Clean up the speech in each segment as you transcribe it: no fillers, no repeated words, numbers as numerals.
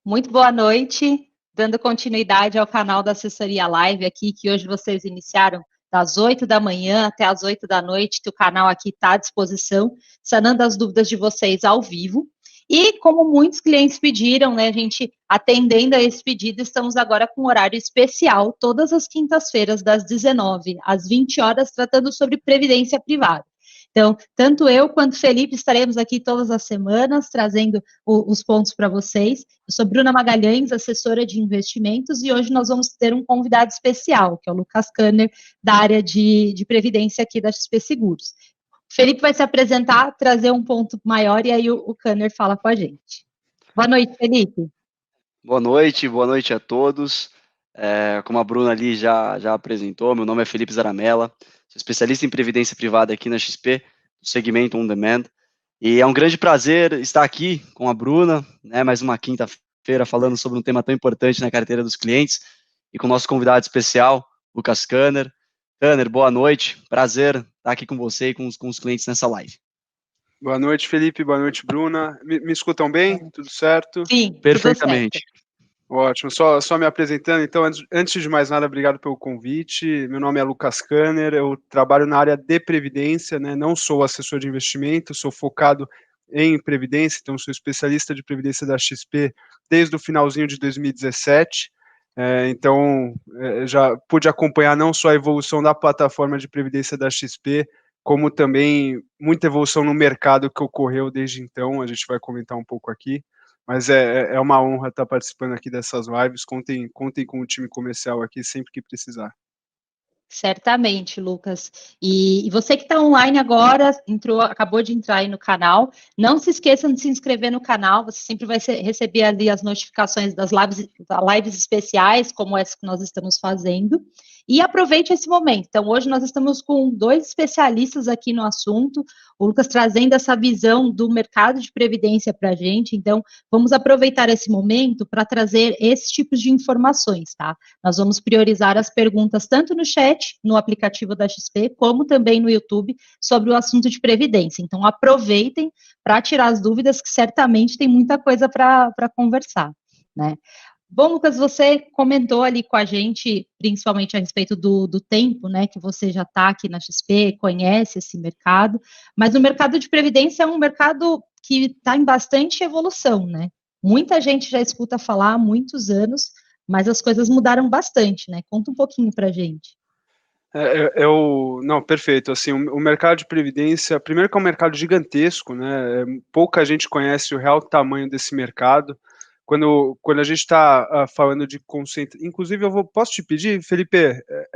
Muito boa noite, dando continuidade ao canal da Assessoria Live aqui, que hoje vocês iniciaram das 8 da manhã até as 8 da noite, que o canal aqui está à disposição, sanando as dúvidas de vocês ao vivo. E como muitos clientes pediram, né, a gente atendendo a esse pedido, estamos agora com um horário especial, todas as quintas-feiras, das 19 às 20 horas, tratando sobre previdência privada. Então, tanto eu quanto o Felipe estaremos aqui todas as semanas, trazendo os pontos para vocês. Eu sou Bruna Magalhães, assessora de investimentos, e hoje nós vamos ter um convidado especial, que é o Lucas Kanner, da área de previdência aqui da XP Seguros. O Felipe vai se apresentar, trazer um ponto maior, e aí o Kanner fala com a gente. Boa noite, Felipe. Boa noite a todos. Como a Bruna ali já apresentou, meu nome é Felipe Zaramella, sou especialista em previdência privada aqui na XP, no segmento On Demand, e é um grande prazer estar aqui com a Bruna, né, mais uma quinta-feira falando sobre um tema tão importante na carteira dos clientes, e com o nosso convidado especial, Lucas Kanner. Kanner, boa noite, prazer estar aqui com você e com os clientes nessa live. Boa noite, Felipe, boa noite, Bruna. Me escutam bem? Tudo certo? Sim, perfeitamente. Tudo certo. Ótimo, só me apresentando, então, antes de mais nada, obrigado pelo convite. Meu nome é Lucas Kanner, eu trabalho na área de previdência, né? Não sou assessor de investimento, sou focado em previdência, então sou especialista de previdência da XP desde o finalzinho de 2017. Então, já pude acompanhar não só a evolução da plataforma de previdência da XP, como também muita evolução no mercado que ocorreu desde então, a gente vai comentar um pouco aqui. Mas é uma honra estar participando aqui dessas lives. Contem com o time comercial aqui sempre que precisar. Certamente, Lucas. E você que está online agora, acabou de entrar aí no canal, não se esqueçam de se inscrever no canal, você sempre vai receber ali as notificações das lives especiais, como essa que nós estamos fazendo, e aproveite esse momento. Então, hoje nós estamos com 2 especialistas aqui no assunto, o Lucas trazendo essa visão do mercado de previdência para a gente, então vamos aproveitar esse momento para trazer esses tipos de informações, tá? Nós vamos priorizar as perguntas tanto no chat, no aplicativo da XP, como também no YouTube, sobre o assunto de previdência. Então, aproveitem para tirar as dúvidas, que certamente tem muita coisa para conversar, né? Bom, Lucas, você comentou ali com a gente, principalmente a respeito do tempo, né, que você já está aqui na XP, conhece esse mercado, mas o mercado de previdência é um mercado que está em bastante evolução, né? Muita gente já escuta falar há muitos anos, mas as coisas mudaram bastante, né? Conta um pouquinho para a gente. Não, perfeito. Assim, o mercado de previdência, primeiro que é um mercado gigantesco, né? Pouca gente conhece o real tamanho desse mercado. Quando a gente está falando de conceito, inclusive posso te pedir, Felipe,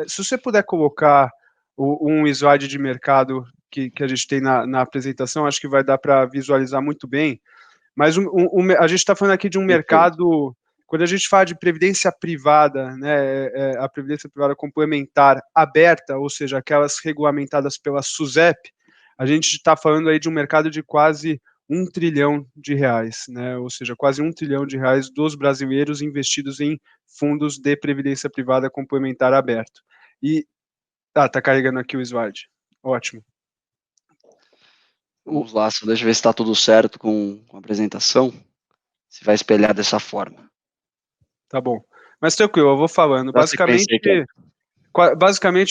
se você puder colocar um slide de mercado que a gente tem na apresentação, acho que vai dar para visualizar muito bem. Mas a gente está falando aqui de um mercado. Quando a gente fala de previdência privada, né, a previdência privada complementar aberta, ou seja, aquelas regulamentadas pela SUSEP, a gente está falando aí de um mercado de quase R$1 trilhão, né, ou seja, quase R$1 trilhão dos brasileiros investidos em fundos de previdência privada complementar aberto. E tá carregando aqui o slide. Ótimo. Vamos lá, só deixa eu ver se está tudo certo com a apresentação, se vai espelhar dessa forma. Tá bom. Mas tranquilo, eu vou falando. Basicamente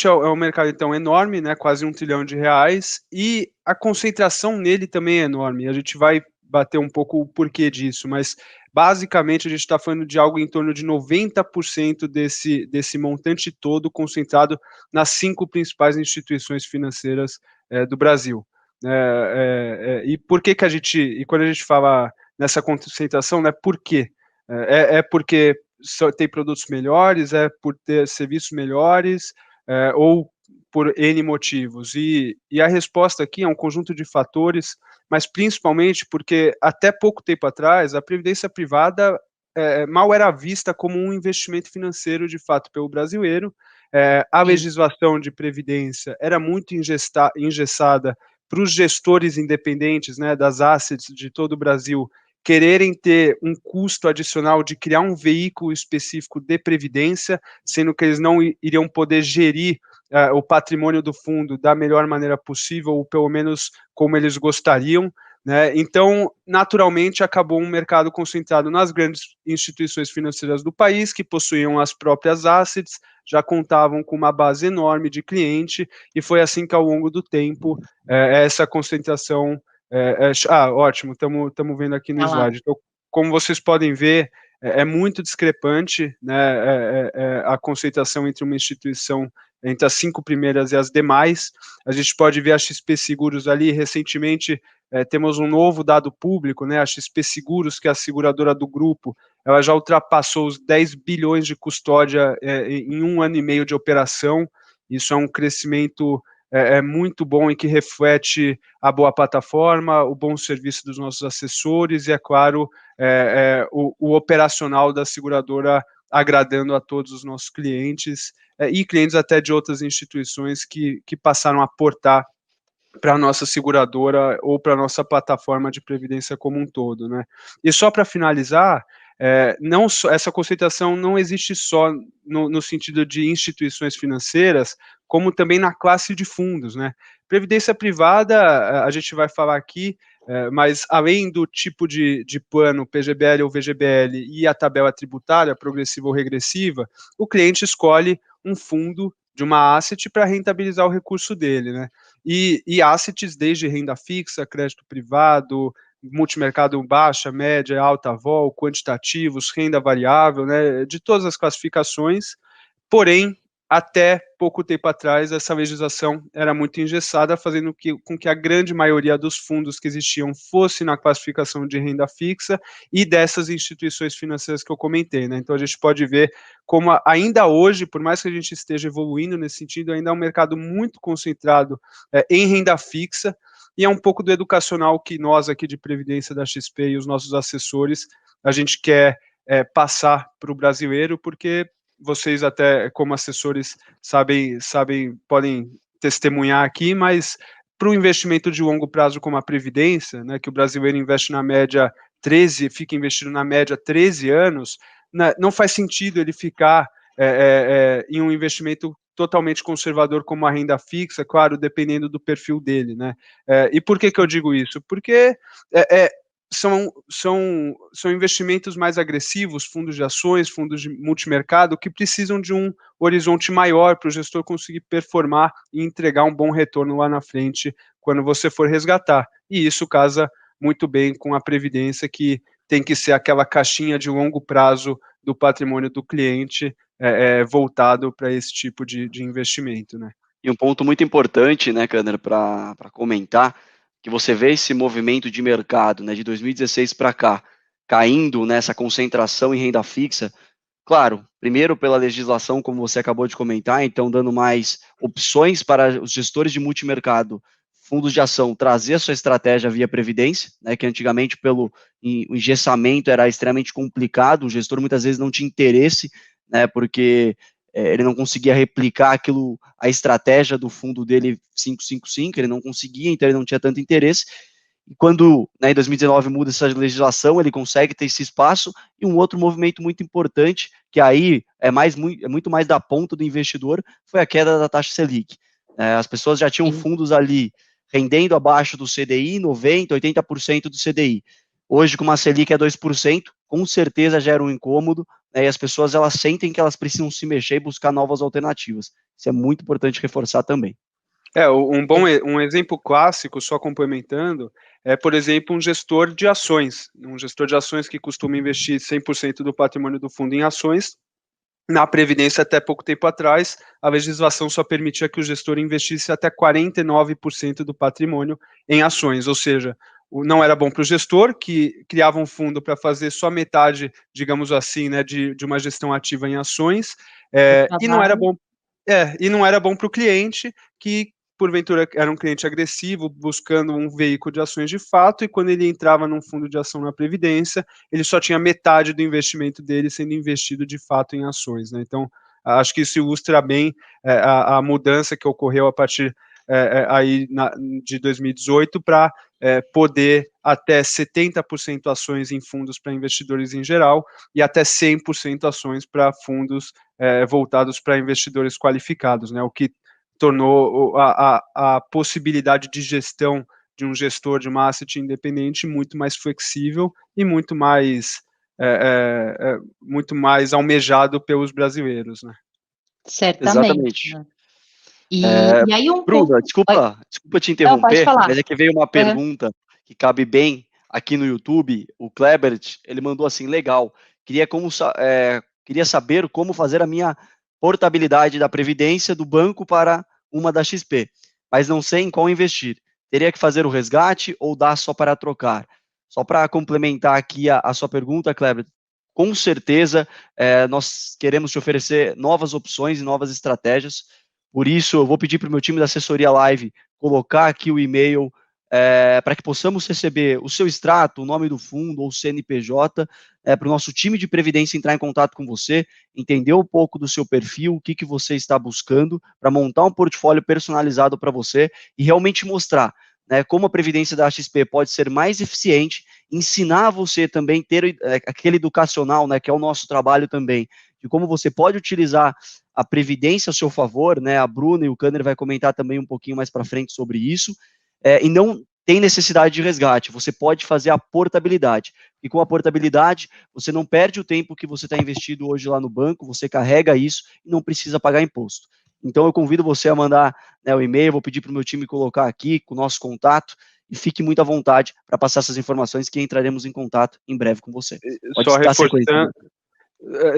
é um mercado, então, enorme, né, quase R$1 trilhão, e a concentração nele também é enorme. A gente vai bater um pouco o porquê disso, mas basicamente a gente está falando de algo em torno de 90% desse montante todo concentrado nas 5 principais instituições financeiras do Brasil. E por que e quando a gente fala nessa concentração, né, por quê? Porque tem produtos melhores, por ter serviços melhores, ou por N motivos. E a resposta aqui é um conjunto de fatores, mas principalmente porque até pouco tempo atrás a previdência privada mal era vista como um investimento financeiro de fato pelo brasileiro. A legislação de previdência era muito engessada para os gestores independentes, né, das assets de todo o Brasil quererem ter um custo adicional de criar um veículo específico de previdência, sendo que eles não iriam poder gerir o patrimônio do fundo da melhor maneira possível, ou pelo menos como eles gostariam. né? Então, naturalmente, acabou um mercado concentrado nas grandes instituições financeiras do país, que possuíam as próprias assets, já contavam com uma base enorme de cliente, e foi assim que, ao longo do tempo, essa concentração... ótimo, estamos vendo aqui no slide. Então, como vocês podem ver, é muito discrepante, né, a concentração entre uma instituição, entre as 5 primeiras e as demais. A gente pode ver a XP Seguros ali, recentemente temos um novo dado público, né, a XP Seguros, que é a seguradora do grupo, ela já ultrapassou os 10 bilhões de custódia em 1 ano e meio de operação. Isso é um crescimento muito bom e que reflete a boa plataforma, o bom serviço dos nossos assessores e, é claro, o operacional da seguradora agradando a todos os nossos clientes e clientes até de outras instituições que passaram a aportar para a nossa seguradora ou para a nossa plataforma de previdência como um todo, né? E só para finalizar, não só, essa concentração não existe só no sentido de instituições financeiras, como também na classe de fundos, né? Previdência privada, a gente vai falar aqui, mas além do tipo de plano PGBL ou VGBL e a tabela tributária, progressiva ou regressiva, o cliente escolhe um fundo de uma asset para rentabilizar o recurso dele, né? E assets desde renda fixa, crédito privado, multimercado baixa, média, alta vol, quantitativos, renda variável, né, de todas as classificações, porém, até pouco tempo atrás, essa legislação era muito engessada, fazendo com que a grande maioria dos fundos que existiam fosse na classificação de renda fixa e dessas instituições financeiras que eu comentei, né? Então a gente pode ver como ainda hoje, por mais que a gente esteja evoluindo nesse sentido, ainda é um mercado muito concentrado em renda fixa, e é um pouco do educacional que nós aqui de Previdência da XP e os nossos assessores, a gente quer passar para o brasileiro, porque vocês até como assessores sabem, podem testemunhar aqui, mas para o investimento de longo prazo como a Previdência, né, que o brasileiro investe na média 13, fica investido na média 13 anos, né, não faz sentido ele ficar em um investimento totalmente conservador como a renda fixa, claro, dependendo do perfil dele, né? E por que eu digo isso? Porque são investimentos mais agressivos, fundos de ações, fundos de multimercado, que precisam de um horizonte maior para o gestor conseguir performar e entregar um bom retorno lá na frente quando você for resgatar. E isso casa muito bem com a Previdência, que tem que ser aquela caixinha de longo prazo do patrimônio do cliente voltado para esse tipo de investimento, né? E um ponto muito importante, né, Kanner, para comentar, que você vê esse movimento de mercado, né, de 2016 para cá, caindo nessa concentração em renda fixa, claro, primeiro pela legislação, como você acabou de comentar, então dando mais opções para os gestores de multimercado, fundos de ação, trazer a sua estratégia via previdência, né, que antigamente pelo engessamento era extremamente complicado, o gestor muitas vezes não tinha interesse, né, porque ele não conseguia replicar aquilo, a estratégia do fundo dele 555, ele não conseguia, então ele não tinha tanto interesse. E quando, né, em 2019 muda essa legislação, ele consegue ter esse espaço. E um outro movimento muito importante, que aí é muito mais da ponta do investidor, foi a queda da taxa Selic. As pessoas já tinham fundos ali rendendo abaixo do CDI, 90%, 80% do CDI. Hoje, com uma Selic a 2%, com certeza gera um incômodo, né, e as pessoas elas sentem que elas precisam se mexer e buscar novas alternativas. Isso é muito importante reforçar também. Um exemplo clássico, só complementando, é, por exemplo, um gestor de ações que costuma investir 100% do patrimônio do fundo em ações. Na Previdência, até pouco tempo atrás, a legislação só permitia que o gestor investisse até 49% do patrimônio em ações, ou seja, não era bom para o gestor, que criava um fundo para fazer só metade, digamos assim, né, de uma gestão ativa em ações, e não era bom para o cliente, que porventura era um cliente agressivo, buscando um veículo de ações de fato, e quando ele entrava num fundo de ação na Previdência, ele só tinha metade do investimento dele sendo investido de fato em ações, né? Então, acho que isso ilustra bem a mudança que ocorreu a partir de 2018 para poder até 70% ações em fundos para investidores em geral e até 100% ações para fundos voltados para investidores qualificados, né? O que tornou a possibilidade de gestão de um gestor de uma asset independente muito mais flexível e muito mais almejado pelos brasileiros, né? Certamente, Exatamente. né? E aí um Bruna, ponto... desculpa te Não, pode interromper, falar. mas é que veio uma pergunta que cabe bem aqui no YouTube. O Klebert, ele mandou assim, legal, queria saber como fazer a minha portabilidade da Previdência do banco para uma da XP, mas não sei em qual investir. Teria que fazer o resgate ou dá só para trocar? Só para complementar aqui a sua pergunta, Klebert, com certeza nós queremos te oferecer novas opções e novas estratégias. Por isso, eu vou pedir para o meu time da assessoria live colocar aqui o e-mail para que possamos receber o seu extrato, o nome do fundo ou CNPJ, para o nosso time de previdência entrar em contato com você, entender um pouco do seu perfil, o que você está buscando, para montar um portfólio personalizado para você e realmente mostrar, né, como a previdência da XP pode ser mais eficiente, ensinar você também ter aquele educacional, né, que é o nosso trabalho também, de como você pode utilizar a previdência a seu favor, né? A Bruna e o Kanner vai comentar também um pouquinho mais para frente sobre isso, e não tem necessidade de resgate, você pode fazer a portabilidade, e com a portabilidade, você não perde o tempo que você está investido hoje lá no banco, você carrega isso e não precisa pagar imposto. Então eu convido você a mandar, né, o e-mail, vou pedir para o meu time colocar aqui com o nosso contato, e fique muito à vontade para passar essas informações que entraremos em contato em breve com você. Pode dar sequência.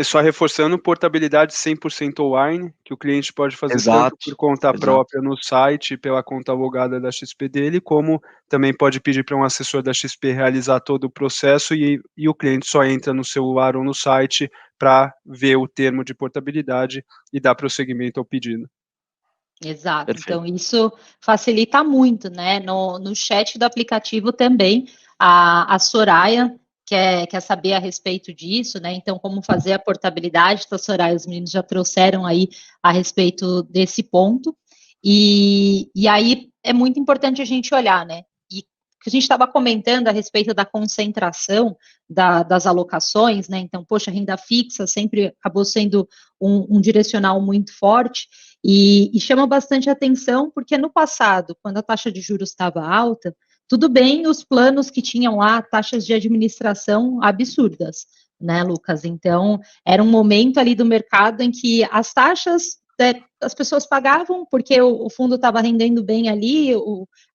Só reforçando, portabilidade 100% online, que o cliente pode fazer Exato, tanto por conta própria no site, pela conta logada da XP dele, como também pode pedir para um assessor da XP realizar todo o processo e o cliente só entra no celular ou no site para ver o termo de portabilidade e dar prosseguimento ao pedido. Exato, Perfeito. Então isso facilita muito, né? No chat do aplicativo também, a Soraya quer saber a respeito disso, né? Então, como fazer a portabilidade, então, Soraya, os meninos já trouxeram aí a respeito desse ponto, e aí é muito importante a gente olhar, né? E que a gente estava comentando a respeito da concentração das alocações, né? Então, poxa, renda fixa sempre acabou sendo um direcional muito forte, e chama bastante atenção, porque no passado, quando a taxa de juros estava alta, tudo bem os planos que tinham lá taxas de administração absurdas, né, Lucas? Então, era um momento ali do mercado em que as taxas as pessoas pagavam porque o fundo estava rendendo bem ali,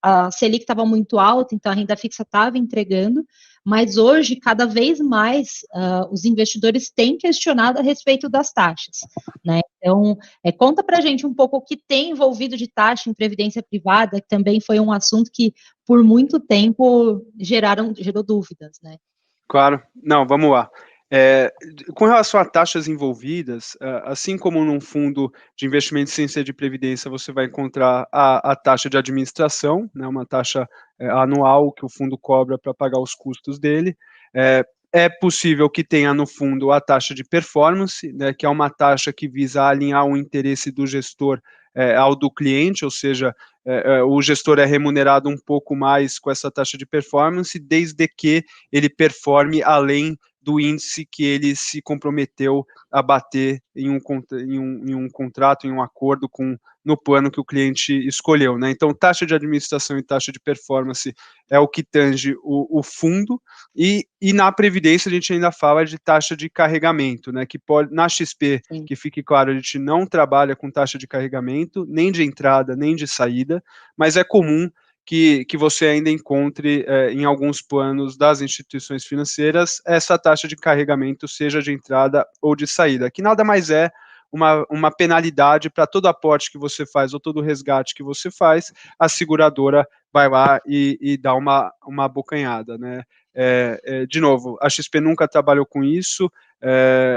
a Selic estava muito alta, então a renda fixa estava entregando, mas hoje, cada vez mais, os investidores têm questionado a respeito das taxas, né? Então, conta para a gente um pouco o que tem envolvido de taxa em previdência privada, que também foi um assunto que, por muito tempo, gerou dúvidas, né? Claro. Não, vamos lá. Com relação a taxas envolvidas, assim como num fundo de investimento sem ser de previdência, você vai encontrar a taxa de administração, né, uma taxa anual que o fundo cobra para pagar os custos dele. É possível que tenha no fundo a taxa de performance, né, que é uma taxa que visa alinhar o interesse do gestor ao do cliente, ou seja, o gestor é remunerado um pouco mais com essa taxa de performance, desde que ele performe além do índice que ele se comprometeu a bater em um contrato, em um acordo no plano que o cliente escolheu, né? Então, taxa de administração e taxa de performance é o que tange o fundo, e na Previdência a gente ainda fala de taxa de carregamento, né? Que pode, na XP, Sim. que fique claro, a gente não trabalha com taxa de carregamento, nem de entrada, nem de saída, mas é comum que você ainda encontre em alguns planos das instituições financeiras essa taxa de carregamento, seja de entrada ou de saída, que nada mais é uma penalidade para todo aporte que você faz ou todo resgate que você faz, a seguradora vai lá e dá uma abocanhada, né? De novo, a XP nunca trabalhou com isso,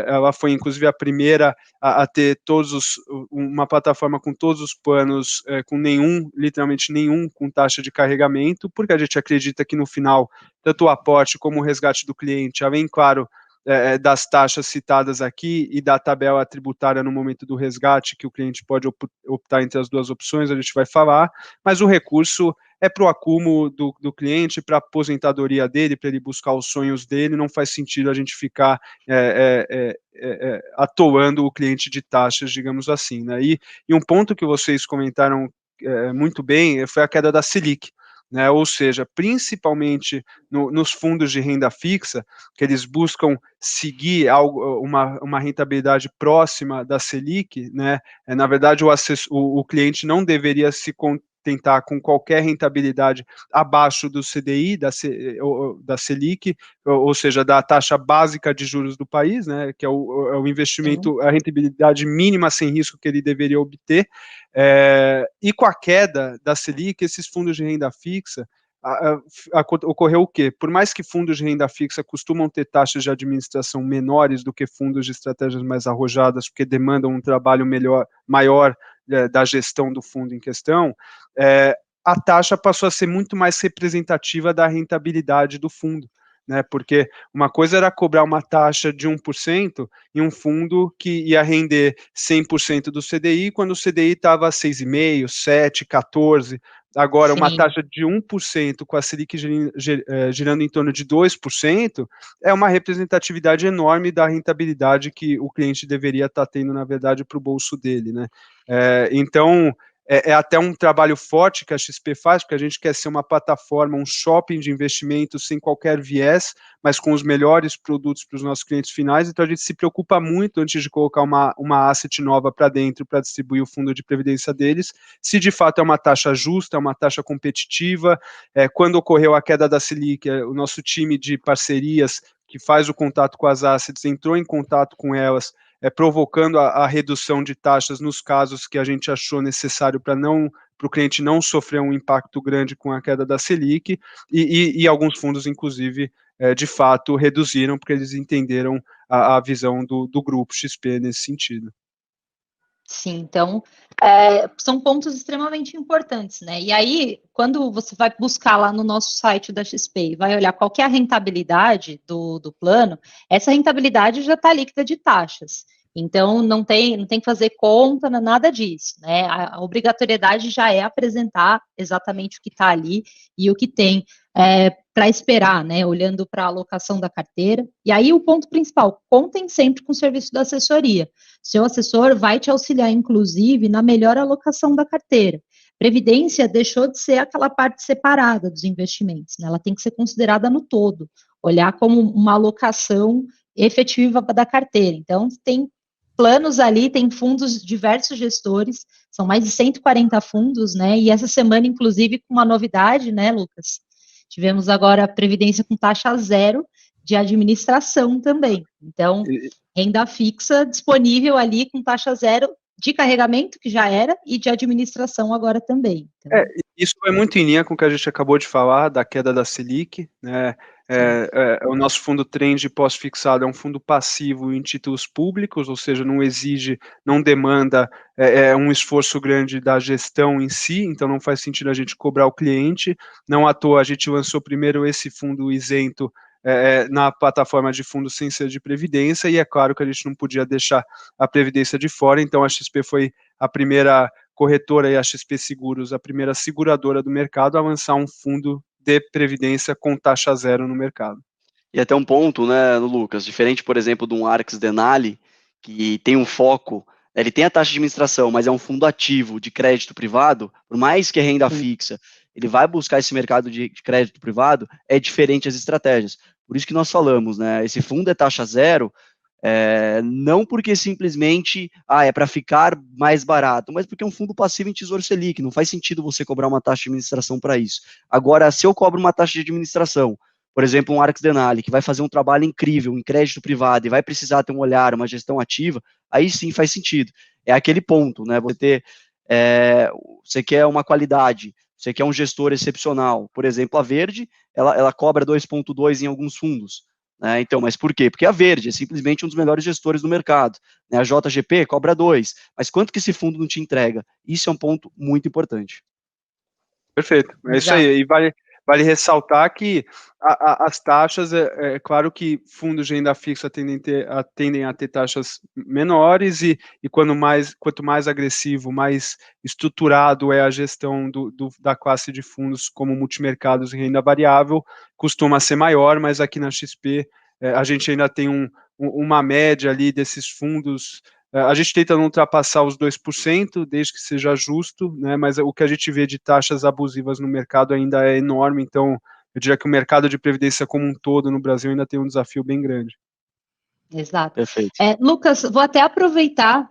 ela foi inclusive a primeira a ter uma plataforma com todos os planos, com literalmente nenhum, com taxa de carregamento, porque a gente acredita que no final, tanto o aporte como o resgate do cliente, além, claro, das taxas citadas aqui e da tabela tributária no momento do resgate, que o cliente pode optar entre as duas opções, a gente vai falar, mas o recurso é para o acúmulo do cliente, para a aposentadoria dele, para ele buscar os sonhos dele, não faz sentido a gente ficar atoando o cliente de taxas, digamos assim, né? E um ponto que vocês comentaram muito bem foi a queda da Selic, né? Ou seja, principalmente nos fundos de renda fixa, que eles buscam seguir uma rentabilidade próxima da Selic, né? Na verdade, o cliente não deveria se contentar com qualquer rentabilidade abaixo do CDI, da Selic, ou seja, da taxa básica de juros do país, né, que é o investimento, a rentabilidade mínima sem risco que ele deveria obter, e com a queda da Selic, esses fundos de renda fixa, ocorreu o quê? Por mais que fundos de renda fixa costumam ter taxas de administração menores do que fundos de estratégias mais arrojadas, porque demandam um trabalho maior da gestão do fundo em questão, a taxa passou a ser muito mais representativa da rentabilidade do fundo, né? Porque uma coisa era cobrar uma taxa de 1% em um fundo que ia render 100% do CDI, quando o CDI estava 6,5%, 7%, 14%. Agora, uma taxa de 1% com a Selic girando em torno de 2%, é uma representatividade enorme da rentabilidade que o cliente deveria estar tendo, na verdade, para o bolso dele, né? Então, é até um trabalho forte que a XP faz, porque a gente quer ser uma plataforma, um shopping de investimento sem qualquer viés, mas com os melhores produtos para os nossos clientes finais, então a gente se preocupa muito antes de colocar uma asset nova para dentro para distribuir o fundo de previdência deles, se de fato é uma taxa justa, é uma taxa competitiva. Quando ocorreu a queda da Selic, o nosso time de parcerias que faz o contato com as assets entrou em contato com elas, provocando a redução de taxas nos casos que a gente achou necessário para o cliente não sofrer um impacto grande com a queda da Selic, e alguns fundos, inclusive, de fato, reduziram, porque eles entenderam a visão do grupo XP nesse sentido. Sim, então, são pontos extremamente importantes, né? E aí, quando você vai buscar lá no nosso site da XP e vai olhar qual que é a rentabilidade do plano, essa rentabilidade já está líquida de taxas. Então, não tem que fazer conta, nada disso, né? A obrigatoriedade já é apresentar exatamente o que está ali e o que tem para esperar, né? Olhando para a alocação da carteira. E aí, o ponto principal, contem sempre com o serviço da assessoria. Seu assessor vai te auxiliar, inclusive, na melhor alocação da carteira. Previdência deixou de ser aquela parte separada dos investimentos, né? Ela tem que ser considerada no todo, olhar como uma alocação efetiva da carteira. Então, tem planos ali, tem fundos, diversos gestores, são mais de 140 fundos, né? E essa semana, inclusive, com uma novidade, né, Lucas? Tivemos agora a Previdência com taxa zero de administração também. Então, renda fixa disponível ali com taxa zero de carregamento, que já era, e de administração agora também. Então, isso é muito em linha com o que a gente acabou de falar, da queda da Selic, né? O nosso fundo Trend pós-fixado é um fundo passivo em títulos públicos, ou seja, não demanda um esforço grande da gestão em si, então não faz sentido a gente cobrar o cliente. Não à toa a gente lançou primeiro esse fundo isento na plataforma de fundos sem ser de previdência, e é claro que a gente não podia deixar a previdência de fora, então a XP foi a primeira corretora e a XP Seguros, a primeira seguradora do mercado a lançar um fundo de previdência com taxa zero no mercado. E até um ponto, né, Lucas, diferente, por exemplo, de um Arx Denali, que tem um foco, ele tem a taxa de administração, mas é um fundo ativo de crédito privado, por mais que é renda fixa, ele vai buscar esse mercado de crédito privado, é diferente as estratégias. Por isso que nós falamos, né, esse fundo é taxa zero, não porque simplesmente é para ficar mais barato, mas porque é um fundo passivo em Tesouro Selic, não faz sentido você cobrar uma taxa de administração para isso. Agora, se eu cobro uma taxa de administração, por exemplo, um Arx Denali, que vai fazer um trabalho incrível em crédito privado e vai precisar ter um olhar, uma gestão ativa, aí sim faz sentido. É aquele ponto, né? Você quer uma qualidade, você quer um gestor excepcional. Por exemplo, a Verde, ela cobra 2,2 em alguns fundos. Então, mas por quê? Porque a Verde é simplesmente um dos melhores gestores do mercado. Né? A JGP cobra 2, mas quanto que esse fundo não te entrega? Isso é um ponto muito importante. Perfeito, é isso aí, e vale ressaltar que as taxas, é claro que fundos de renda fixa tendem a ter taxas menores, e quanto mais agressivo, mais estruturado é a gestão da classe de fundos como multimercados e renda variável, costuma ser maior, mas aqui na XP a gente ainda tem uma média ali desses fundos A gente tenta não ultrapassar os 2%, desde que seja justo, né, mas o que a gente vê de taxas abusivas no mercado ainda é enorme, então eu diria que o mercado de previdência como um todo no Brasil ainda tem um desafio bem grande. Exato. Perfeito. Lucas, vou até aproveitar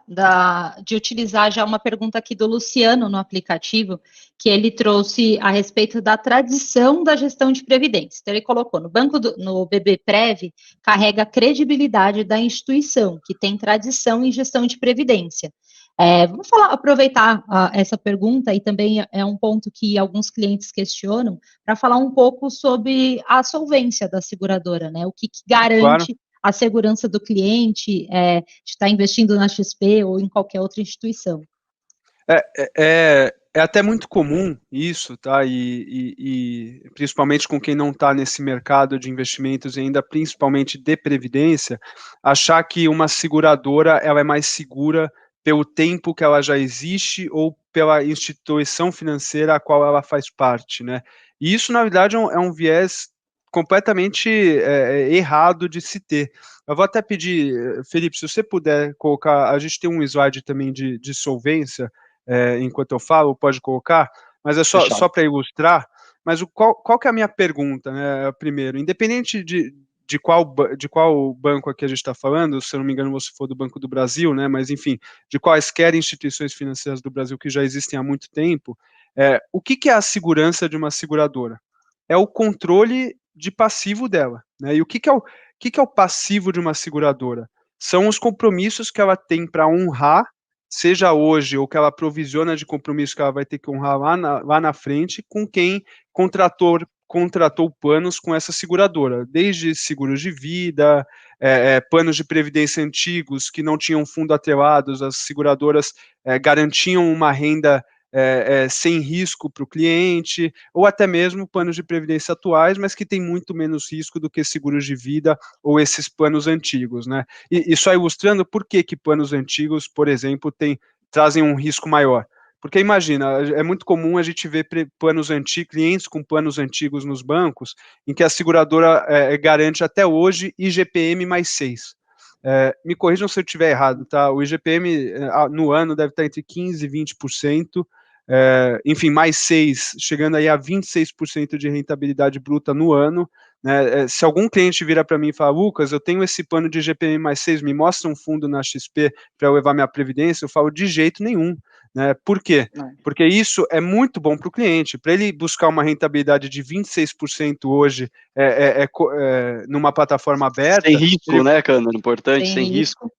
de utilizar já uma pergunta aqui do Luciano no aplicativo, que ele trouxe a respeito da tradição da gestão de previdência. Então, ele colocou, no BB Prev, carrega a credibilidade da instituição, que tem tradição em gestão de previdência. Vamos aproveitar essa pergunta, e também é um ponto que alguns clientes questionam, para falar um pouco sobre a solvência da seguradora, né? O que garante a segurança do cliente de estar investindo na XP ou em qualquer outra instituição. É até muito comum isso, tá? E principalmente com quem não está nesse mercado de investimentos e ainda principalmente de previdência, achar que uma seguradora ela é mais segura pelo tempo que ela já existe ou pela instituição financeira a qual ela faz parte, né? E isso, na verdade, é um viés completamente errado de se ter. Eu vou até pedir, Felipe, se você puder colocar, a gente tem um slide também de solvência, enquanto eu falo, pode colocar, mas é só para ilustrar. Mas qual que é a minha pergunta, né? Primeiro, independente de qual banco aqui a gente está falando, se eu não me engano, você for do Banco do Brasil, né? Mas enfim, de quaisquer instituições financeiras do Brasil que já existem há muito tempo, o que é a segurança de uma seguradora? É o controle de passivo dela, né? E o que é o passivo de uma seguradora? São os compromissos que ela tem para honrar, seja hoje ou que ela provisiona de compromisso que ela vai ter que honrar lá na frente, com quem contratou planos com essa seguradora, desde seguros de vida, planos de previdência antigos que não tinham fundo atrelados, as seguradoras garantiam uma renda sem risco para o cliente, ou até mesmo planos de previdência atuais, mas que tem muito menos risco do que seguros de vida ou esses planos antigos, né? E só ilustrando por que planos antigos, por exemplo, trazem um risco maior. Porque imagina, é muito comum a gente ver planos antigos, clientes com planos antigos nos bancos, em que a seguradora garante até hoje IGPM mais 6. Me corrijam se eu estiver errado, tá? O IGPM no ano deve estar entre 15% e 20%, enfim, mais 6, chegando aí a 26% de rentabilidade bruta no ano, né? Se algum cliente vira para mim e fala, Lucas, eu tenho esse plano de IGPM mais 6, me mostra um fundo na XP para eu levar minha previdência, eu falo, de jeito nenhum, né? Por quê? Porque isso é muito bom para o cliente, para ele buscar uma rentabilidade de 26% hoje numa plataforma aberta. Sem risco, né, Cândaro? Importante, sem risco.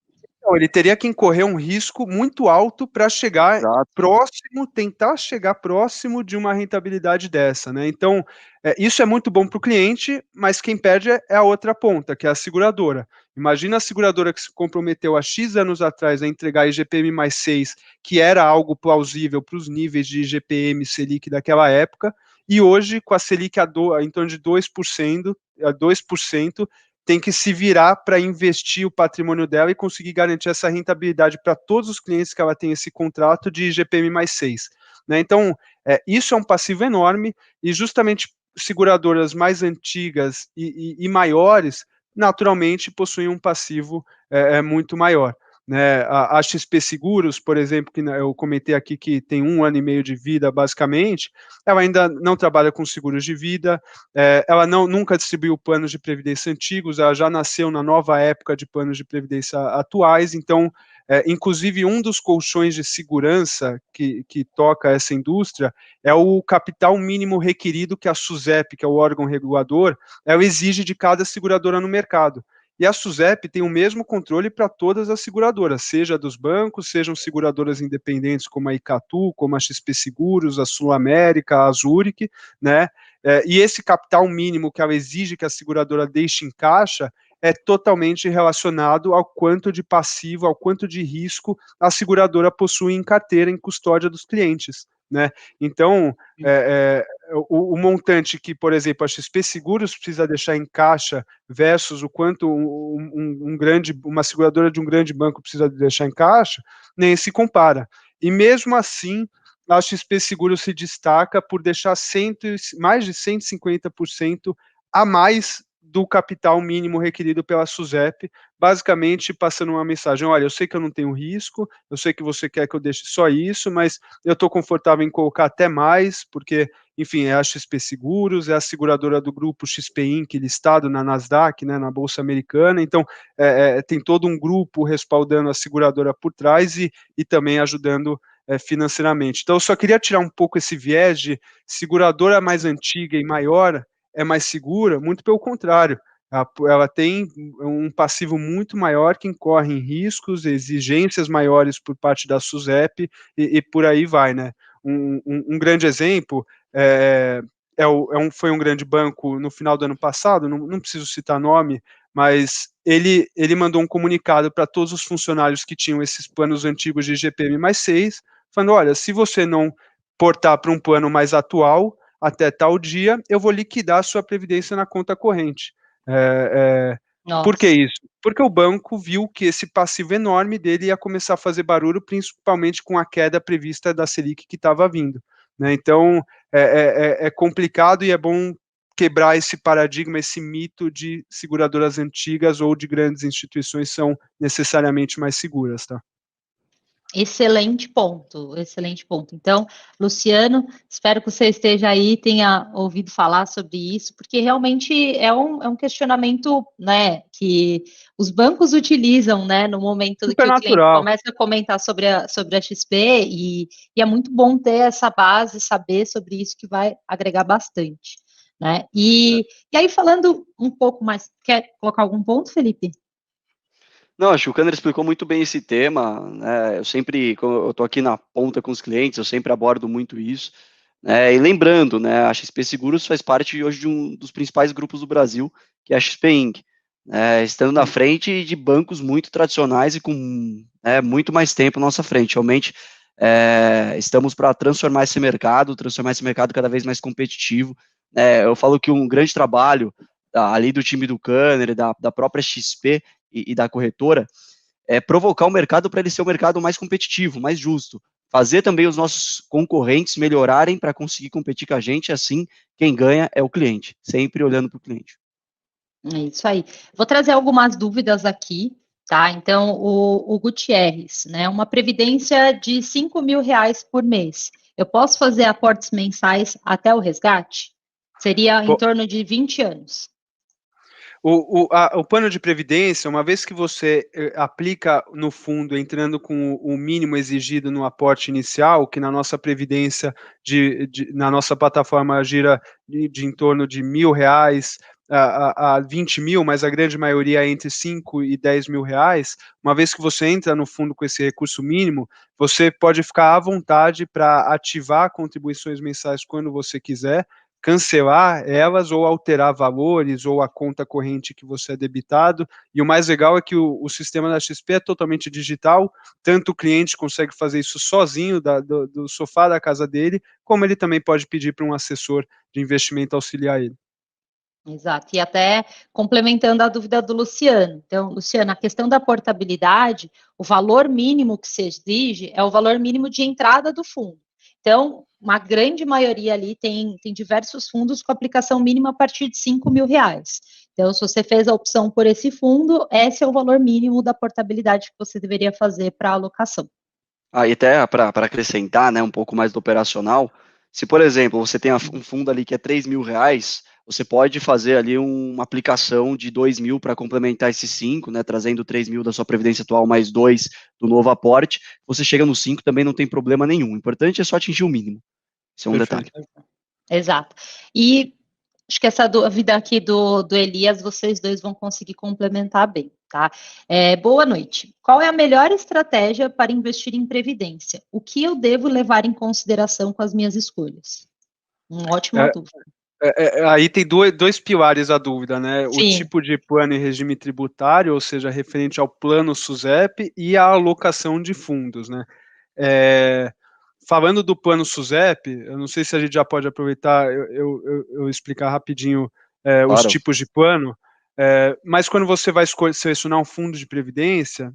Então, ele teria que incorrer um risco muito alto para chegar tentar chegar próximo de uma rentabilidade dessa, né? Então, isso é muito bom para o cliente, mas quem perde é a outra ponta, que é a seguradora. Imagina a seguradora que se comprometeu há X anos atrás a entregar IGPM mais 6, que era algo plausível para os níveis de IGPM Selic daquela época, e hoje, com a Selic em torno de 2%, tem que se virar para investir o patrimônio dela e conseguir garantir essa rentabilidade para todos os clientes que ela tem esse contrato de IGPM mais 6. Né? Então, isso é um passivo enorme e justamente seguradoras mais antigas e maiores, naturalmente, possuem um passivo muito maior. Né, a XP Seguros, por exemplo, que eu comentei aqui que tem 1 ano e meio de vida, basicamente, ela ainda não trabalha com seguros de vida, ela nunca distribuiu planos de previdência antigos, ela já nasceu na nova época de planos de previdência atuais, então, inclusive, um dos colchões de segurança que toca essa indústria é o capital mínimo requerido que a SUSEP, que é o órgão regulador, ela exige de cada seguradora no mercado. E a SUSEP tem o mesmo controle para todas as seguradoras, seja dos bancos, sejam seguradoras independentes como a Icatu, como a XP Seguros, a Sul América, a Zurich, né? E esse capital mínimo que ela exige que a seguradora deixe em caixa é totalmente relacionado ao quanto de passivo, ao quanto de risco a seguradora possui em carteira, em custódia dos clientes. Né? Então, o montante que, por exemplo, a XP Seguros precisa deixar em caixa versus o quanto uma seguradora de um grande banco precisa deixar em caixa, nem se compara. E mesmo assim, a XP Seguros se destaca por deixar mais de 150% a mais do capital mínimo requerido pela SUSEP, basicamente passando uma mensagem: olha, eu sei que eu não tenho risco, eu sei que você quer que eu deixe só isso, mas eu estou confortável em colocar até mais, porque, enfim, é a XP Seguros, é a seguradora do grupo XP Inc., listado na Nasdaq, né, na Bolsa Americana, então tem todo um grupo respaldando a seguradora por trás e também ajudando financeiramente. Então, eu só queria tirar um pouco esse viés de seguradora mais antiga e maior é mais segura, muito pelo contrário. Ela tem um passivo muito maior que incorre em riscos, exigências maiores por parte da SUSEP e por aí vai, né? Um grande exemplo foi um grande banco no final do ano passado, não preciso citar nome, mas ele mandou um comunicado para todos os funcionários que tinham esses planos antigos de IGPM mais 6, falando: olha, se você não portar para um plano mais atual, até tal dia, eu vou liquidar a sua previdência na conta corrente. Por que isso? Porque o banco viu que esse passivo enorme dele ia começar a fazer barulho, principalmente com a queda prevista da Selic que estava vindo, né? Então, é complicado e é bom quebrar esse paradigma, esse mito de seguradoras antigas ou de grandes instituições são necessariamente mais seguras, tá? Excelente ponto, excelente ponto. Então, Luciano, espero que você esteja aí, tenha ouvido falar sobre isso, porque realmente é um questionamento, né, que os bancos utilizam, né, no momento Super que o cliente natural. começa a comentar sobre a XP, e é muito bom ter essa base, saber sobre isso, que vai agregar bastante, né? E aí, falando um pouco mais, quer colocar algum ponto, Felipe? Não, acho que o Kanner explicou muito bem esse tema, né? Quando eu estou aqui na ponta com os clientes, eu sempre abordo muito isso, né? E lembrando, né, a XP Seguros faz parte hoje de um dos principais grupos do Brasil, que é a XP Inc., né, estando na frente de bancos muito tradicionais e com muito mais tempo à nossa frente. Realmente, estamos para transformar esse mercado cada vez mais competitivo. Eu falo que um grande trabalho ali do time do Kanner, da própria XP, e da corretora, é provocar o mercado para ele ser um mercado mais competitivo, mais justo. Fazer também os nossos concorrentes melhorarem para conseguir competir com a gente, assim, quem ganha é o cliente, sempre olhando para o cliente. É isso aí. Vou trazer algumas dúvidas aqui, tá? Então, o Gutierrez, né? Uma previdência de R$ 5.000 por mês. Eu posso fazer aportes mensais até o resgate? Seria em torno de 20 anos. O plano de previdência, uma vez que você aplica no fundo, entrando com o mínimo exigido no aporte inicial, que na nossa previdência, na nossa plataforma gira de em torno de R$ 1.000 a 20 mil, mas a grande maioria é entre 5 e 10 mil reais, uma vez que você entra no fundo com esse recurso mínimo, você pode ficar à vontade para ativar contribuições mensais quando você quiser, cancelar elas ou alterar valores ou a conta corrente que você é debitado, e o mais legal é que o sistema da XP é totalmente digital, tanto o cliente consegue fazer isso sozinho do sofá da casa dele, como ele também pode pedir para um assessor de investimento auxiliar ele. Exato, e até complementando a dúvida do Luciano. Então, Luciano, a questão da portabilidade, o valor mínimo que se exige é o valor mínimo de entrada do fundo. Então, uma grande maioria ali tem diversos fundos com aplicação mínima a partir de R$ 5.000. Então, se você fez a opção por esse fundo, esse é o valor mínimo da portabilidade que você deveria fazer para a alocação. E até para acrescentar, né, um pouco mais do operacional, se, por exemplo, você tem um fundo ali que é R$ 3.000, você pode fazer ali uma aplicação de 2.000 para complementar esses 5, né, trazendo 3.000 da sua previdência atual mais 2 do novo aporte. Você chega no 5, também não tem problema nenhum. O importante é só atingir o mínimo. Esse é um detalhe. Exato. E acho que essa dúvida aqui do Elias, vocês dois vão conseguir complementar bem, tá? Boa noite. Qual é a melhor estratégia para investir em previdência? O que eu devo levar em consideração com as minhas escolhas? Uma ótima dúvida. Aí tem dois pilares a dúvida, né? Sim. O tipo de plano e regime tributário, ou seja, referente ao plano SUSEP e a alocação de fundos, né? Falando do plano SUSEP, eu não sei se a gente já pode aproveitar eu explicar rapidinho Claro. os tipos de plano, mas quando você vai selecionar um fundo de previdência,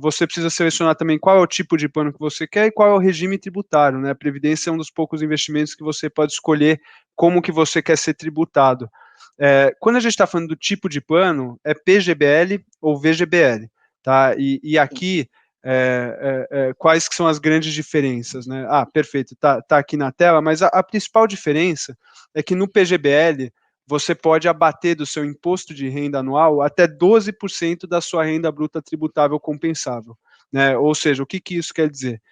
você precisa selecionar também qual é o tipo de plano que você quer e qual é o regime tributário, né? A previdência é um dos poucos investimentos que você pode escolher como que você quer ser tributado. Quando a gente está falando do tipo de plano, é PGBL ou VGBL, tá? E aqui, quais que são as grandes diferenças, né? Perfeito, tá aqui na tela, mas a principal diferença é que no PGBL, você pode abater do seu imposto de renda anual até 12% da sua renda bruta tributável compensável, né? Ou seja, o que isso quer dizer?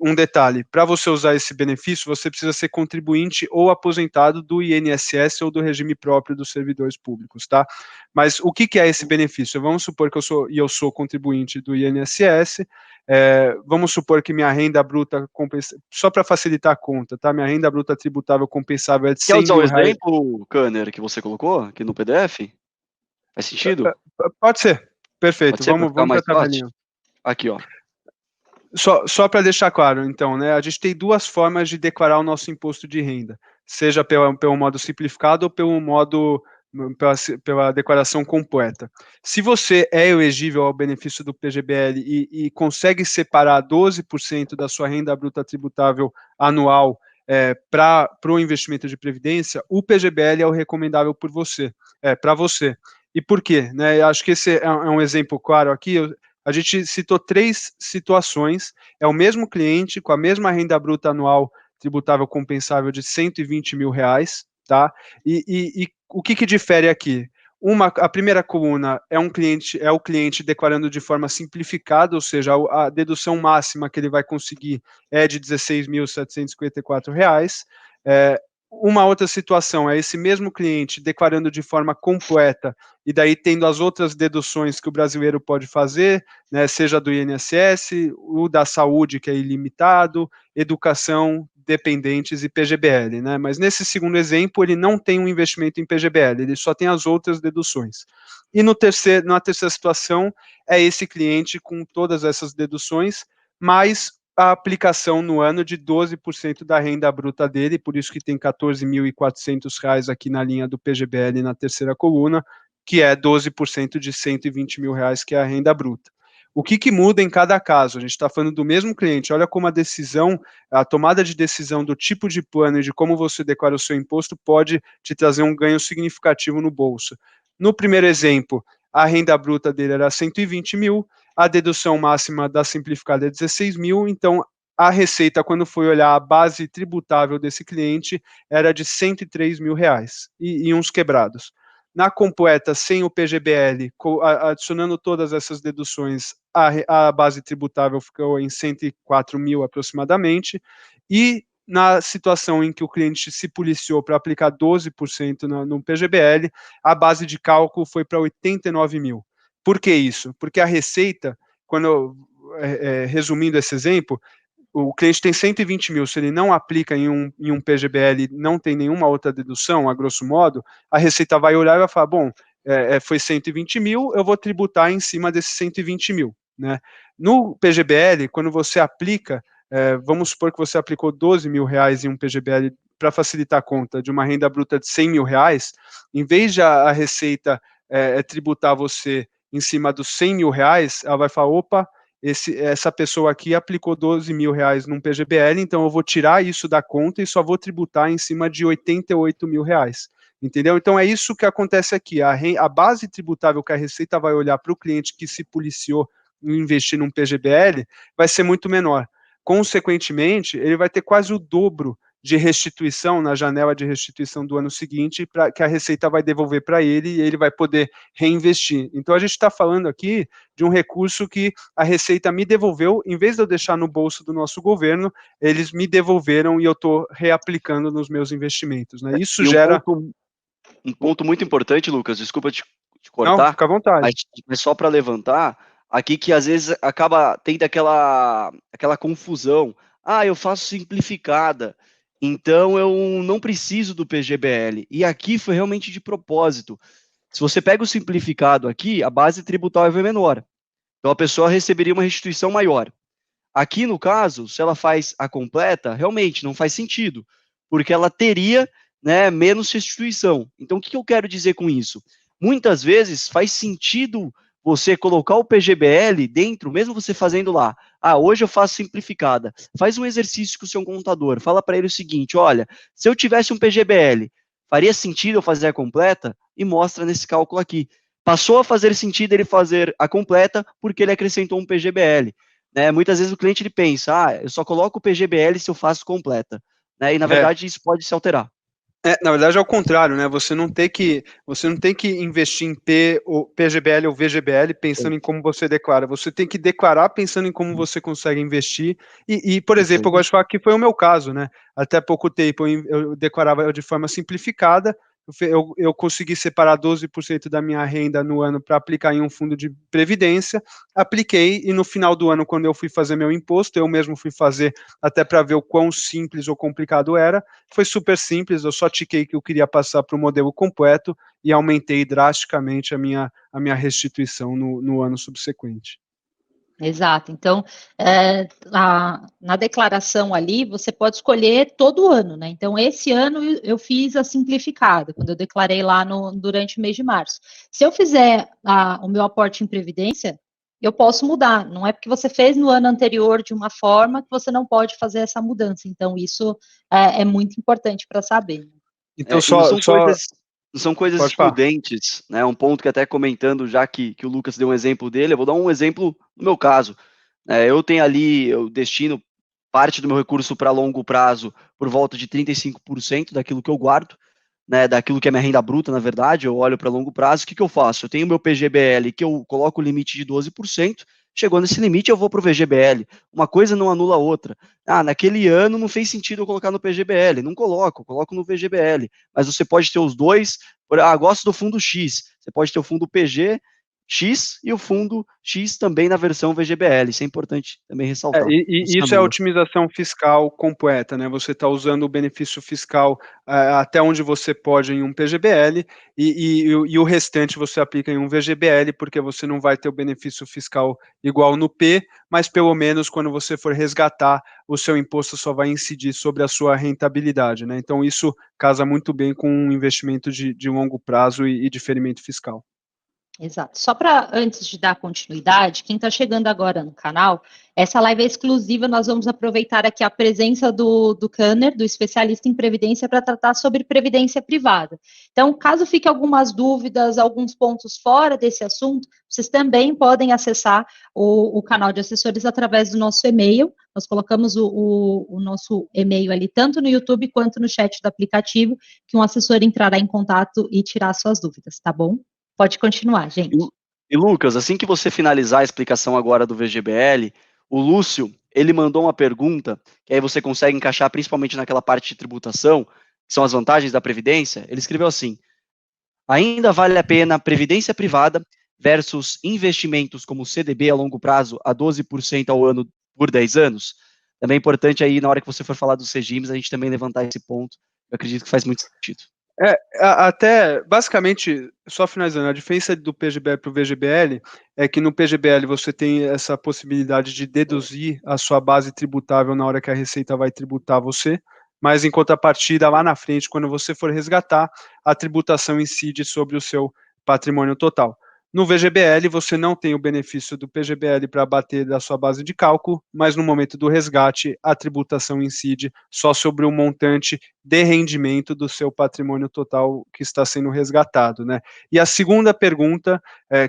Um detalhe, para você usar esse benefício, você precisa ser contribuinte ou aposentado do INSS ou do regime próprio dos servidores públicos, tá? Mas o que é esse benefício? Vamos supor que eu sou contribuinte do INSS, vamos supor que minha renda bruta, só para facilitar a conta, tá? Minha renda bruta tributável compensável é de 100 Quer usar mil o reais. exemplo, Kanner, que você colocou aqui no PDF? Faz sentido? Pode ser, perfeito, Pode ser, vamos para a tabelinha. Aqui, ó. Só para deixar claro, então, né, a gente tem duas formas de declarar o nosso imposto de renda, seja pelo modo simplificado ou pela declaração completa. Se você é elegível ao benefício do PGBL e consegue separar 12% da sua renda bruta tributável anual para o investimento de previdência, o PGBL é o recomendável para você. E por quê? Né, acho que esse é um exemplo claro aqui. A gente citou 3 situações, é o mesmo cliente com a mesma renda bruta anual tributável compensável de 120 mil reais, tá? E o que difere aqui? A primeira coluna é o cliente declarando de forma simplificada, ou seja, a dedução máxima que ele vai conseguir é de R$ 16.754. Uma outra situação é esse mesmo cliente declarando de forma completa e daí tendo as outras deduções que o brasileiro pode fazer, né, seja do INSS, o da saúde, que é ilimitado, educação, dependentes e PGBL, né? Mas nesse segundo exemplo, ele não tem um investimento em PGBL, ele só tem as outras deduções. E na terceira situação, é esse cliente com todas essas deduções, mais a aplicação no ano de 12% da renda bruta dele, por isso que tem R$ 14.400 aqui na linha do PGBL na terceira coluna, que é 12% de R$ 120 mil, que é a renda bruta. O que muda em cada caso? A gente está falando do mesmo cliente, olha como a tomada de decisão do tipo de plano e de como você declara o seu imposto pode te trazer um ganho significativo no bolso. No primeiro exemplo, a renda bruta dele era 120 mil, a dedução máxima da simplificada é 16 mil, então a receita, quando foi olhar a base tributável desse cliente, era de 103 mil reais e uns quebrados. Na completa, sem o PGBL, adicionando todas essas deduções, a base tributável ficou em 104 mil aproximadamente, e na situação em que o cliente se policiou para aplicar 12% no PGBL, a base de cálculo foi para 89 mil. Por que isso? Porque a receita, resumindo esse exemplo, o cliente tem 120 mil, se ele não aplica em um PGBL, não tem nenhuma outra dedução, a grosso modo, a Receita vai olhar e vai falar, bom, foi 120 mil, eu vou tributar em cima desses 120 mil. Né? No PGBL, quando você aplica, vamos supor que você aplicou 12 mil reais em um PGBL para facilitar a conta de uma renda bruta de 100 mil reais, em vez de a Receita tributar você em cima dos 100 mil reais, ela vai falar, opa, essa pessoa aqui aplicou 12 mil reais num PGBL, então eu vou tirar isso da conta e só vou tributar em cima de 88 mil reais. Entendeu? Então é isso que acontece aqui. A base tributável que a Receita vai olhar para o cliente que se policiou em investir num PGBL vai ser muito menor. Consequentemente, ele vai ter quase o dobro de restituição na janela de restituição do ano seguinte, que a Receita vai devolver para ele e ele vai poder reinvestir. Então a gente está falando aqui de um recurso que a Receita me devolveu, em vez de eu deixar no bolso do nosso governo, eles me devolveram e eu estou reaplicando nos meus investimentos. Né? Isso gera... Um ponto muito importante, Lucas, desculpa te cortar. Não, fica à vontade. Mas só para levantar, aqui que às vezes acaba tendo aquela confusão. Eu faço simplificada, então eu não preciso do PGBL. E aqui foi realmente de propósito. Se você pega o simplificado aqui, a base tributável é menor. Então a pessoa receberia uma restituição maior. Aqui, no caso, se ela faz a completa, realmente não faz sentido, porque ela teria, né, menos restituição. Então o que eu quero dizer com isso? Muitas vezes faz sentido você colocar o PGBL dentro, mesmo você fazendo lá, hoje eu faço simplificada. Faz um exercício com o seu contador, fala para ele o seguinte, olha, se eu tivesse um PGBL faria sentido eu fazer a completa? E mostra nesse cálculo aqui. Passou a fazer sentido ele fazer a completa porque ele acrescentou um PGBL. Né? Muitas vezes o cliente ele pensa, eu só coloco o PGBL se eu faço completa. Né? E na verdade isso pode se alterar. Na verdade é o contrário, né? Você não tem que investir em PGBL ou VGBL pensando em como você declara. Você tem que declarar pensando em como você consegue investir. E por exemplo, eu gosto de falar que foi o meu caso, né? Até pouco tempo eu declarava de forma simplificada. Eu consegui separar 12% da minha renda no ano para aplicar em um fundo de previdência, apliquei e no final do ano, quando eu fui fazer meu imposto, eu mesmo fui fazer até para ver o quão simples ou complicado era, foi super simples, eu só tiquei que eu queria passar para o modelo completo e aumentei drasticamente a minha restituição no ano subsequente. Exato. Então, na declaração ali, você pode escolher todo ano, né? Então, esse ano eu fiz a simplificada, quando eu declarei lá durante o mês de março. Se eu fizer o meu aporte em previdência, eu posso mudar. Não é porque você fez no ano anterior de uma forma que você não pode fazer essa mudança. Então, isso é muito importante para saber. Então, não são coisas excludentes, né? Um ponto que até comentando, já que o Lucas deu um exemplo dele, eu vou dar um exemplo no meu caso. Eu tenho ali, eu destino parte do meu recurso para longo prazo por volta de 35% daquilo que eu guardo, né? Daquilo que é minha renda bruta, na verdade, eu olho para longo prazo, o que eu faço? Eu tenho meu PGBL, que eu coloco o limite de 12%, chegou nesse limite, eu vou para o VGBL. Uma coisa não anula a outra. Naquele ano não fez sentido eu colocar no PGBL. Não coloco no VGBL. Mas você pode ter os dois. Gosto do fundo X. Você pode ter o fundo PG X e o fundo X também na versão VGBL. Isso é importante também ressaltar. Isso é a otimização fiscal completa, né? Você está usando o benefício fiscal até onde você pode em um PGBL e o restante você aplica em um VGBL, porque você não vai ter o benefício fiscal igual no P, mas pelo menos quando você for resgatar, o seu imposto só vai incidir sobre a sua rentabilidade, né? Então isso casa muito bem com um investimento de longo prazo e diferimento fiscal. Exato. Só para, antes de dar continuidade, quem está chegando agora no canal, essa live é exclusiva, nós vamos aproveitar aqui a presença do Kanner, do especialista em Previdência, para tratar sobre Previdência Privada. Então, caso fique algumas dúvidas, alguns pontos fora desse assunto, vocês também podem acessar o canal de assessores através do nosso e-mail. Nós colocamos o nosso e-mail ali, tanto no YouTube quanto no chat do aplicativo, que um assessor entrará em contato e tirar suas dúvidas, tá bom? Pode continuar, gente. E Lucas, assim que você finalizar a explicação agora do VGBL, o Lúcio, ele mandou uma pergunta, que aí você consegue encaixar principalmente naquela parte de tributação, que são as vantagens da Previdência. Ele escreveu assim: ainda vale a pena Previdência Privada versus investimentos como CDB a longo prazo a 12% ao ano por 10 anos? Também é importante aí, na hora que você for falar dos regimes, a gente também levantar esse ponto. Eu acredito que faz muito sentido. Até, basicamente, só finalizando, a diferença do PGBL para o VGBL é que no PGBL você tem essa possibilidade de deduzir a sua base tributável na hora que a Receita vai tributar você, mas em contrapartida, lá na frente, quando você for resgatar, a tributação incide sobre o seu patrimônio total. No VGBL, você não tem o benefício do PGBL para abater da sua base de cálculo, mas no momento do resgate, a tributação incide só sobre o montante de rendimento do seu patrimônio total que está sendo resgatado, né? E a segunda pergunta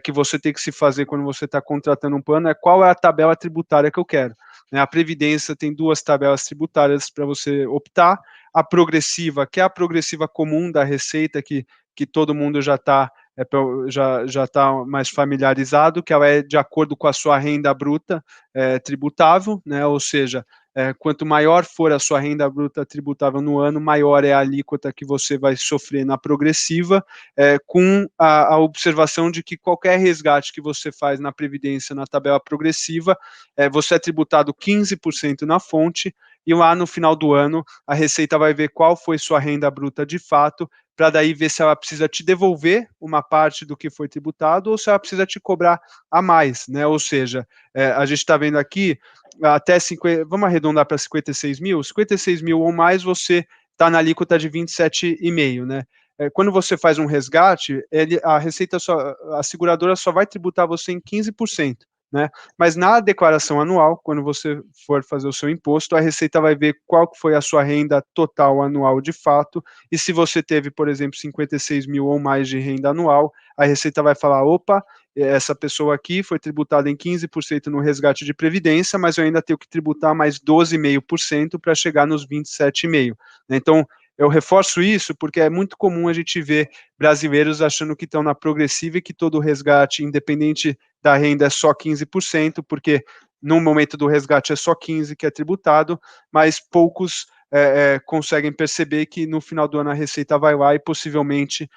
que você tem que se fazer quando você está contratando um plano é qual é a tabela tributária que eu quero. A Previdência tem 2 tabelas tributárias para você optar. A progressiva, que é a progressiva comum da Receita, que todo mundo já está mais familiarizado, que ela é de acordo com a sua renda bruta tributável, né? Ou seja, quanto maior for a sua renda bruta tributável no ano, maior é a alíquota que você vai sofrer na progressiva, com a observação de que qualquer resgate que você faz na Previdência na tabela progressiva, você é tributado 15% na fonte, e lá no final do ano, a Receita vai ver qual foi sua renda bruta de fato, para daí ver se ela precisa te devolver uma parte do que foi tributado ou se ela precisa te cobrar a mais, né? Ou seja, a gente está vendo aqui, até 50, vamos arredondar para 56 mil ou mais, você está na alíquota de 27,5, né? Quando você faz um resgate, a Receita a seguradora só vai tributar você em 15%. né? Mas na declaração anual, quando você for fazer o seu imposto, a Receita vai ver qual que foi a sua renda total anual de fato, e se você teve, por exemplo, 56 mil ou mais de renda anual, a Receita vai falar, opa, essa pessoa aqui foi tributada em 15% no resgate de previdência, mas eu ainda tenho que tributar mais 12,5% para chegar nos 27,5%. Né? Então, eu reforço isso porque é muito comum a gente ver brasileiros achando que estão na progressiva e que todo resgate, independente da renda, é só 15%, porque no momento do resgate é só 15% que é tributado, mas poucos conseguem perceber que no final do ano a Receita vai lá e possivelmente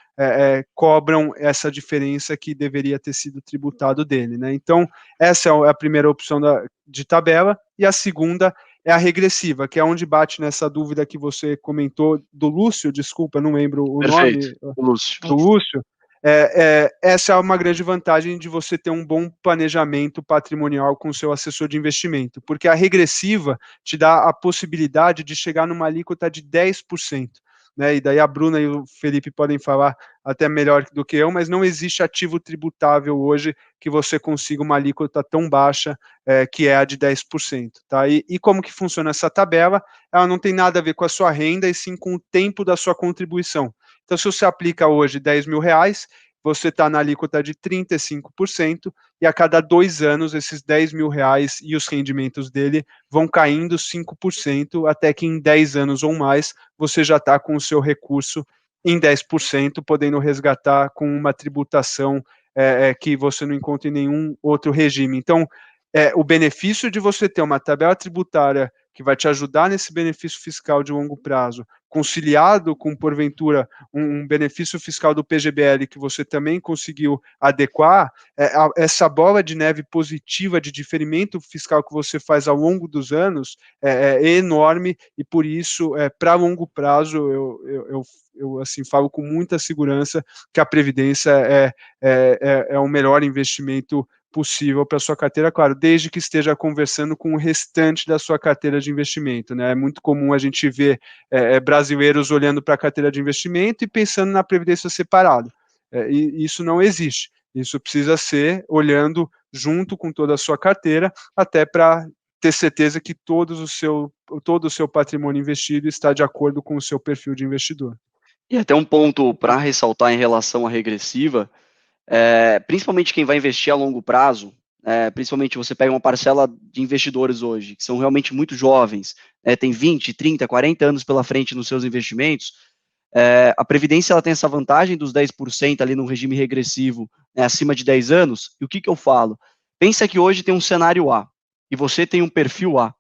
cobram essa diferença que deveria ter sido tributado dele. Né? Então, essa é a primeira opção de tabela, e a segunda é a regressiva, que é onde bate nessa dúvida que você comentou do Lúcio, desculpa, não lembro o Perfeito, nome, o Lúcio. do Lúcio. Essa é uma grande vantagem de você ter um bom planejamento patrimonial com o seu assessor de investimento, porque a regressiva te dá a possibilidade de chegar numa alíquota de 10%. Né, e daí a Bruna e o Felipe podem falar até melhor do que eu, mas não existe ativo tributável hoje que você consiga uma alíquota tão baixa, que é a de 10%. Tá? E como que funciona essa tabela? Ela não tem nada a ver com a sua renda, e sim com o tempo da sua contribuição. Então, se você aplica hoje 10 mil reais, você está na alíquota de 35%, e a cada 2 anos, esses 10 mil reais e os rendimentos dele vão caindo 5%, até que em 10 anos ou mais, você já está com o seu recurso em 10%, podendo resgatar com uma tributação que você não encontra em nenhum outro regime. Então, o benefício de você ter uma tabela tributária que vai te ajudar nesse benefício fiscal de longo prazo, conciliado com, porventura, um benefício fiscal do PGBL que você também conseguiu adequar, essa bola de neve positiva de diferimento fiscal que você faz ao longo dos anos é enorme, e por isso, para longo prazo, eu assim, falo com muita segurança que a Previdência é o melhor investimento possível para a sua carteira, claro, desde que esteja conversando com o restante da sua carteira de investimento. Né? É muito comum a gente ver brasileiros olhando para a carteira de investimento e pensando na previdência separada. E isso não existe. Isso precisa ser olhando junto com toda a sua carteira, até para ter certeza que todo o seu patrimônio investido está de acordo com o seu perfil de investidor. E até um ponto para ressaltar em relação à regressiva, principalmente quem vai investir a longo prazo, principalmente você pega uma parcela de investidores hoje, que são realmente muito jovens, tem 20, 30, 40 anos pela frente nos seus investimentos, a Previdência ela tem essa vantagem dos 10% ali no regime regressivo, acima de 10 anos, e o que eu falo? Pensa que hoje tem um cenário A, e você tem um perfil A.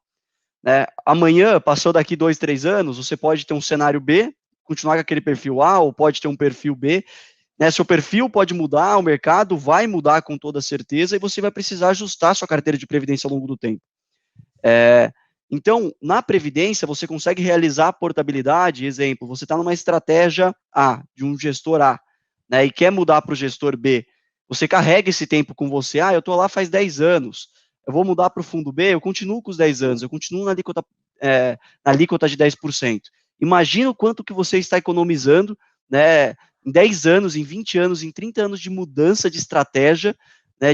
Amanhã, passou daqui 2, 3 anos, você pode ter um cenário B, continuar com aquele perfil A, ou pode ter um perfil B, seu perfil pode mudar, o mercado vai mudar com toda certeza, e você vai precisar ajustar sua carteira de previdência ao longo do tempo. Então, na Previdência, você consegue realizar a portabilidade, exemplo, você está numa estratégia A, de um gestor A, e quer mudar para o gestor B, você carrega esse tempo com você, eu estou lá faz 10 anos, eu vou mudar para o fundo B, eu continuo com os 10 anos, eu continuo na alíquota de 10%. Imagina o quanto que você está economizando, em 10 anos, em 20 anos, em 30 anos de mudança de estratégia,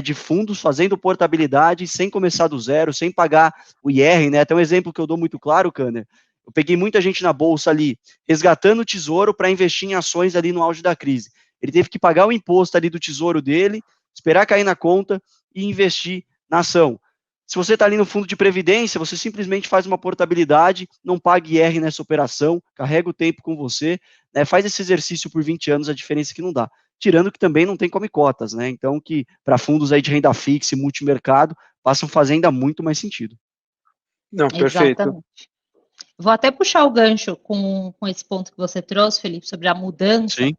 de fundos, fazendo portabilidade, sem começar do zero, sem pagar o IR, Até um exemplo que eu dou muito claro, Kanner, eu peguei muita gente na bolsa ali, resgatando o tesouro para investir em ações ali no auge da crise. Ele teve que pagar o imposto ali do tesouro dele, esperar cair na conta e investir na ação. Se você está ali no fundo de previdência, você simplesmente faz uma portabilidade, não paga IR nessa operação, carrega o tempo com você, faz esse exercício por 20 anos, a diferença é que não dá. Tirando que também não tem come cotas, Então, que para fundos aí de renda fixa e multimercado, passam a fazer ainda muito mais sentido. Não, perfeito. Exatamente. Vou até puxar o gancho com esse ponto que você trouxe, Felipe, sobre a mudança, Sim.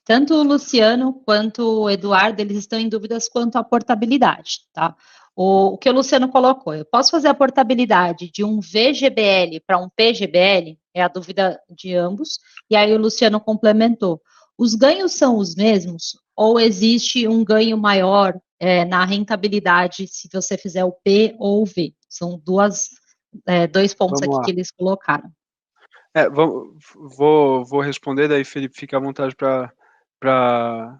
Tanto o Luciano quanto o Eduardo, eles estão em dúvidas quanto à portabilidade, tá? O que o Luciano colocou, eu posso fazer a portabilidade de um VGBL para um PGBL? É a dúvida de ambos. E aí o Luciano complementou. Os ganhos são os mesmos? Ou existe um ganho maior na rentabilidade se você fizer o P ou o V? São dois pontos aqui que eles colocaram. Vou responder, daí Felipe fica à vontade para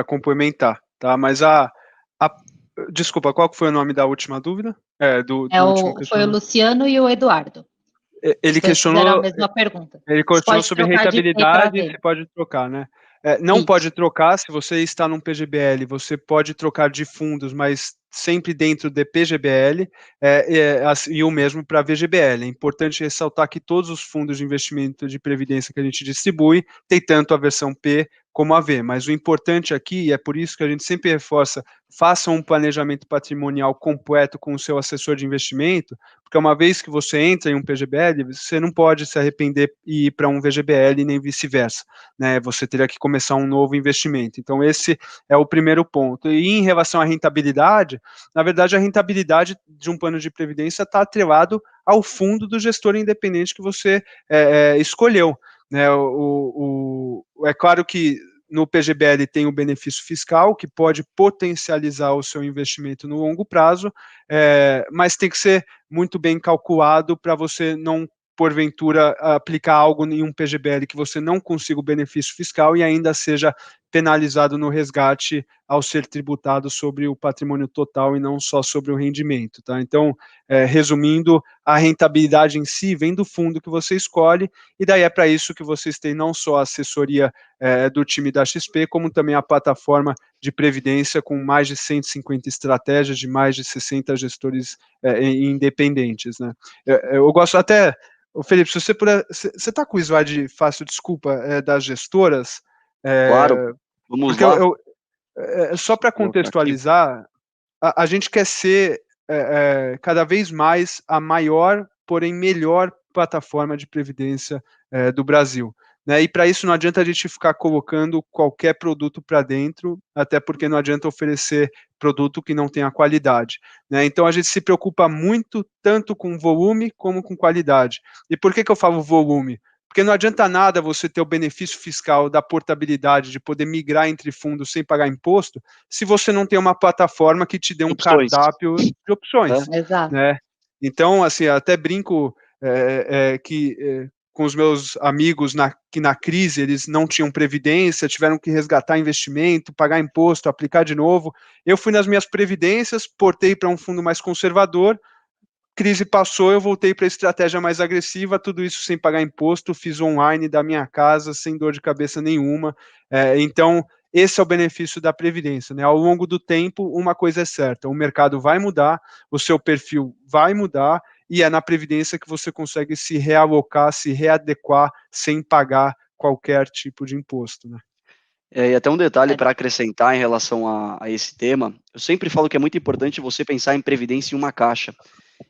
complementar, tá? Mas Desculpa, qual foi o nome da última dúvida? Do último Foi o questionamento. Luciano e o Eduardo. Ele questionou fizeram a mesma pergunta. Ele Você questionou pode sobre trocar de P para rentabilidade, V. se pode trocar, né? Não Isso. pode trocar, se você está num PGBL, você pode trocar de fundos, mas sempre dentro de PGBL, e o mesmo para VGBL. É importante ressaltar que todos os fundos de investimento de previdência que a gente distribui tem tanto a versão P como a V, mas o importante aqui, e é por isso que a gente sempre reforça, faça um planejamento patrimonial completo com o seu assessor de investimento, porque uma vez que você entra em um PGBL, você não pode se arrepender e ir para um VGBL nem vice-versa, né? Você teria que começar um novo investimento. Então esse é o primeiro ponto. E em relação à rentabilidade, na verdade a rentabilidade de um plano de previdência está atrelado ao fundo do gestor independente que você escolheu, né? É claro que no PGBL tem o benefício fiscal, que pode potencializar o seu investimento no longo prazo, mas tem que ser muito bem calculado para você não, porventura, aplicar algo em um PGBL que você não consiga o benefício fiscal e ainda seja penalizado no resgate ao ser tributado sobre o patrimônio total e não só sobre o rendimento, tá? Então, resumindo, a rentabilidade em si vem do fundo que você escolhe, e daí é para isso que vocês têm não só a assessoria do time da XP, como também a plataforma de previdência com mais de 150 estratégias de mais de 60 gestores independentes, né? Eu gosto até, Felipe, se você puder, você está com o slide fácil, desculpa, das gestoras? Claro, vamos Porque lá. só para Vou colocar aqui. contextualizar, a gente quer ser cada vez mais a maior, porém melhor plataforma de previdência do Brasil, né? E para isso não adianta a gente ficar colocando qualquer produto para dentro, até porque não adianta oferecer produto que não tenha qualidade, né? Então a gente se preocupa muito tanto com volume como com qualidade. E por que eu falo volume? Porque não adianta nada você ter o benefício fiscal da portabilidade, de poder migrar entre fundos sem pagar imposto, se você não tem uma plataforma que te dê um Opções. cardápio de opções, Exato. né? Então, assim, até brinco com os meus amigos que na crise eles não tinham previdência, tiveram que resgatar investimento, pagar imposto, aplicar de novo. Eu fui nas minhas previdências, portei para um fundo mais conservador, crise passou, eu voltei para a estratégia mais agressiva, tudo isso sem pagar imposto, fiz online da minha casa, sem dor de cabeça nenhuma. Então, esse é o benefício da Previdência, né? Ao longo do tempo, uma coisa é certa, o mercado vai mudar, o seu perfil vai mudar, e é na Previdência que você consegue se realocar, se readequar, sem pagar qualquer tipo de imposto, né? E até um detalhe para acrescentar em relação a esse tema, eu sempre falo que é muito importante você pensar em previdência em uma caixa.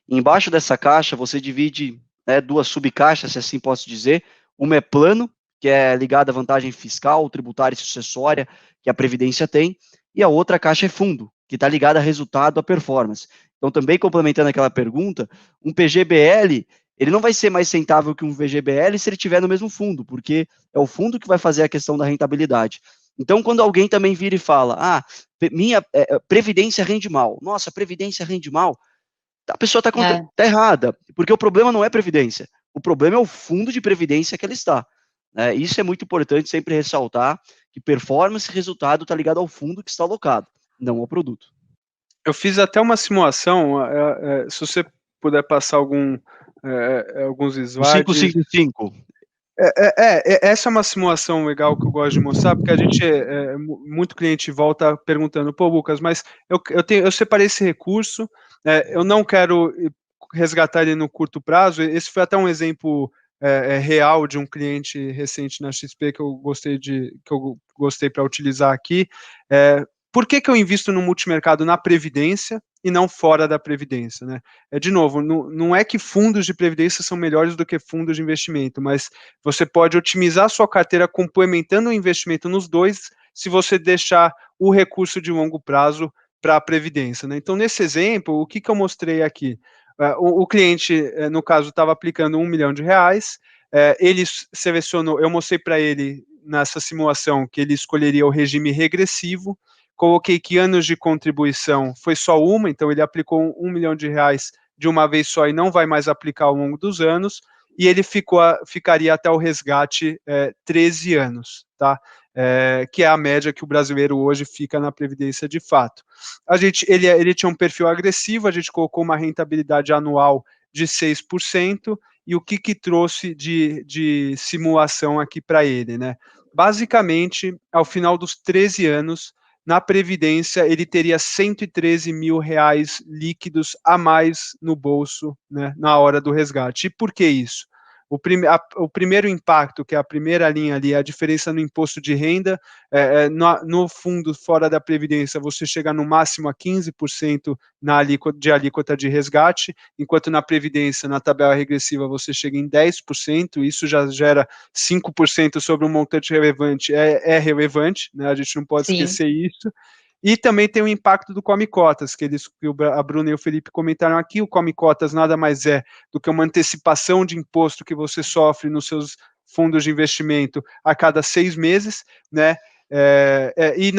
Embaixo dessa caixa, você divide duas subcaixas, se assim posso dizer. Uma é plano, que é ligada à vantagem fiscal, tributária e sucessória, que a Previdência tem, e a outra caixa é fundo, que está ligada a resultado, a performance. Então, também complementando aquela pergunta, um PGBL, ele não vai ser mais rentável que um VGBL se ele estiver no mesmo fundo, porque é o fundo que vai fazer a questão da rentabilidade. Então, quando alguém também vira e fala, minha Previdência rende mal, nossa, Previdência rende mal, a pessoa está errada, porque o problema não é previdência, o problema é o fundo de previdência que ela está. Isso é muito importante sempre ressaltar, que performance e resultado está ligado ao fundo que está alocado, não ao produto. Eu fiz até uma simulação, se você puder passar alguns slides. 555. Essa é uma simulação legal que eu gosto de mostrar, porque a gente, muito cliente volta perguntando, pô, Lucas, mas eu separei esse recurso, eu não quero resgatar ele no curto prazo. Esse foi até um exemplo real de um cliente recente na XP que eu gostei para utilizar aqui. Por que eu invisto no multimercado na Previdência e não fora da Previdência, né? De novo, não é que fundos de Previdência são melhores do que fundos de investimento, mas você pode otimizar a sua carteira complementando o investimento nos dois, se você deixar o recurso de longo prazo para a Previdência, né? Então, nesse exemplo, o que eu mostrei aqui? O cliente, no caso, estava aplicando R$1 milhão, ele selecionou, eu mostrei para ele nessa simulação que ele escolheria o regime regressivo, coloquei que anos de contribuição foi só uma, então ele aplicou R$1 milhão de uma vez só e não vai mais aplicar ao longo dos anos, e ele ficaria até o resgate 13 anos, tá? que é a média que o brasileiro hoje fica na Previdência de fato. Ele tinha um perfil agressivo, a gente colocou uma rentabilidade anual de 6%, e o que trouxe de simulação aqui para ele, né? Basicamente, ao final dos 13 anos, na Previdência, ele teria 113 mil reais líquidos a mais no bolso, né, na hora do resgate. E por que isso? O primeiro impacto, que é a primeira linha ali, a diferença no imposto de renda, no fundo fora da Previdência, você chega no máximo a 15% de alíquota de resgate, enquanto na Previdência, na tabela regressiva, você chega em 10%, isso já gera 5% sobre um montante relevante, é relevante, né, a gente não pode esquecer isso. E também tem o impacto do Come Cotas, que a Bruna e o Felipe comentaram aqui. O Come Cotas nada mais é do que uma antecipação de imposto que você sofre nos seus fundos de investimento a cada 6 meses, né? E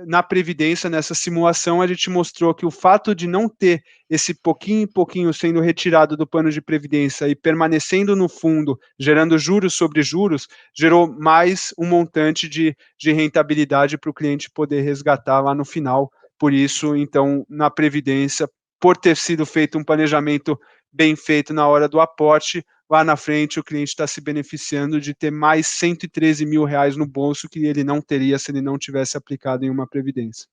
na Previdência, nessa simulação, a gente mostrou que o fato de não ter esse pouquinho em pouquinho sendo retirado do plano de Previdência e permanecendo no fundo, gerando juros sobre juros, gerou mais um montante de rentabilidade para o cliente poder resgatar lá no final. Por isso, então, na Previdência, por ter sido feito um planejamento bem feito na hora do aporte, lá na frente o cliente está se beneficiando de ter mais 113 mil reais no bolso que ele não teria se ele não tivesse aplicado em uma Previdência.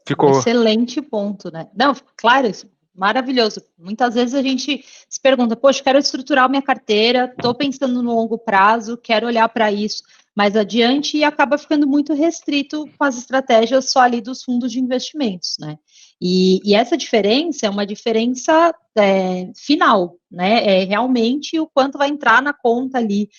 Ficou... Excelente ponto, né? Não, claro, maravilhoso. Muitas vezes a gente se pergunta, poxa, quero estruturar minha carteira, estou pensando no longo prazo, quero olhar para isso mais adiante e acaba ficando muito restrito com as estratégias só ali dos fundos de investimentos, né? E essa diferença é uma diferença final, né? É realmente o quanto vai entrar na conta ali,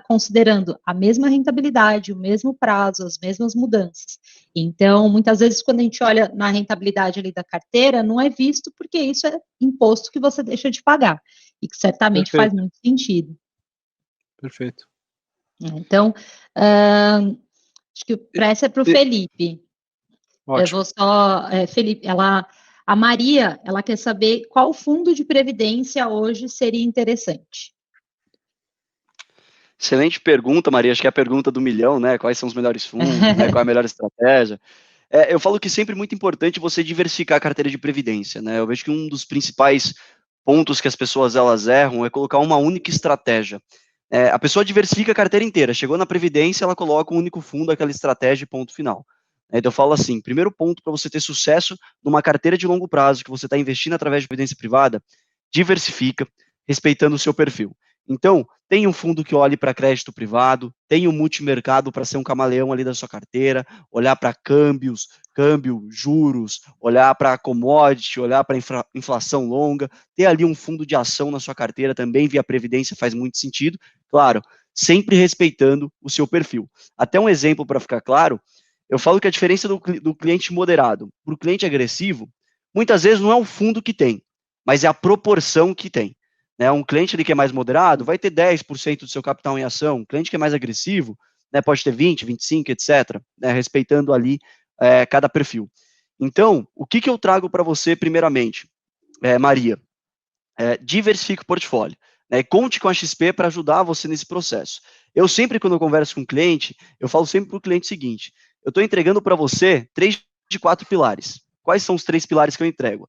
considerando a mesma rentabilidade, o mesmo prazo, as mesmas mudanças. Então, muitas vezes, quando a gente olha na rentabilidade ali da carteira, não é visto porque isso é imposto que você deixa de pagar, e que certamente faz muito sentido. Perfeito. Então, acho que essa é para o Felipe. Ótimo. Eu vou só, Felipe, a Maria, ela quer saber qual fundo de previdência hoje seria interessante. Excelente pergunta, Maria. Acho que é a pergunta do milhão, né? Quais são os melhores fundos, né? Qual é a melhor estratégia? Eu falo que é sempre muito importante você diversificar a carteira de previdência, né? Eu vejo que um dos principais pontos que as pessoas elas erram é colocar uma única estratégia. A pessoa diversifica a carteira inteira. Chegou na previdência, ela coloca um único fundo, aquela estratégia e ponto final. Então eu falo assim, primeiro ponto para você ter sucesso numa carteira de longo prazo, que você está investindo através de previdência privada, diversifica, respeitando o seu perfil. Então, tem um fundo que olhe para crédito privado, tem um multimercado para ser um camaleão ali da sua carteira, olhar para câmbio, juros, olhar para commodity, olhar para inflação longa, ter ali um fundo de ação na sua carteira também via previdência faz muito sentido, claro, sempre respeitando o seu perfil. Até um exemplo para ficar claro, eu falo que a diferença do cliente moderado para o cliente agressivo, muitas vezes não é o fundo que tem, mas é a proporção que tem. Um cliente que é mais moderado vai ter 10% do seu capital em ação, um cliente que é mais agressivo, pode ter 20%, 25%, etc., respeitando ali cada perfil. Então, o que eu trago para você primeiramente, Maria? Diversifique o portfólio. Conte com a XP para ajudar você nesse processo. Eu sempre, quando eu converso com o cliente, eu falo sempre para o cliente o seguinte, eu estou entregando para você 3 de 4 pilares. Quais são os 3 pilares que eu entrego?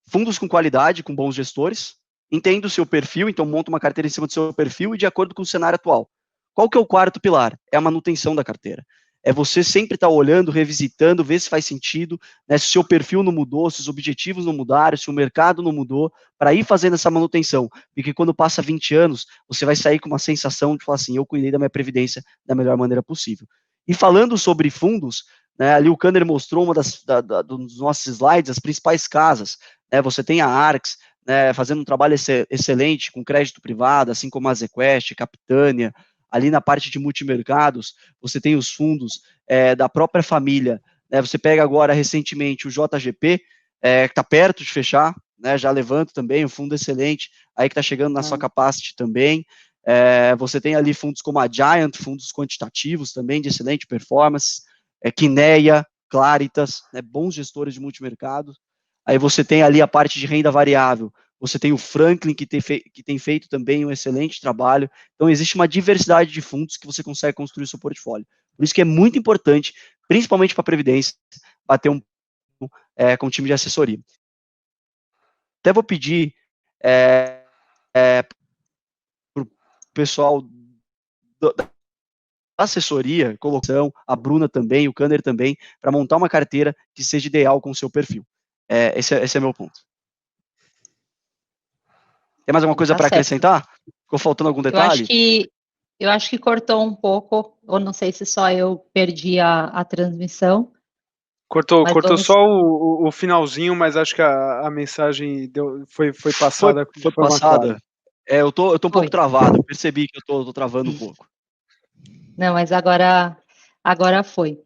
Fundos com qualidade, com bons gestores, entenda o seu perfil, então monta uma carteira em cima do seu perfil e de acordo com o cenário atual. Qual que é o quarto pilar? É a manutenção da carteira. É você sempre estar olhando, revisitando, ver se faz sentido, se o seu perfil não mudou, se os objetivos não mudaram, se o mercado não mudou, para ir fazendo essa manutenção. Porque quando passa 20 anos, você vai sair com uma sensação de falar assim, eu cuidei da minha previdência da melhor maneira possível. E falando sobre fundos, ali o Kanner mostrou uma dos nossos slides, as principais casas. Você tem a Arx, fazendo um trabalho excelente com crédito privado, assim como a ZQuest, Capitânia. Ali na parte de multimercados, você tem os fundos da própria família. Você pega agora recentemente o JGP, que está perto de fechar, já levanto também, um fundo excelente, aí que está chegando na sua capacity também. Você tem ali fundos como a Giant, fundos quantitativos também de excelente performance, Quineia, Claritas, bons gestores de multimercado. Aí você tem ali a parte de renda variável, você tem o Franklin, que tem feito também um excelente trabalho. Então, existe uma diversidade de fundos que você consegue construir o seu portfólio. Por isso que é muito importante, principalmente para a Previdência, bater com o time de assessoria. Até vou pedir para o pessoal da assessoria, colocação, a Bruna também, o Kanner também, para montar uma carteira que seja ideal com o seu perfil. Esse é meu ponto. Tem mais alguma coisa para acrescentar? Ficou faltando algum detalhe? Eu acho que cortou um pouco, ou não sei se só eu perdi a transmissão. Cortou só o finalzinho, mas acho que a mensagem foi passada. Foi passada. Eu tô um pouco travado, percebi que eu tô travando um pouco. Não, mas agora foi.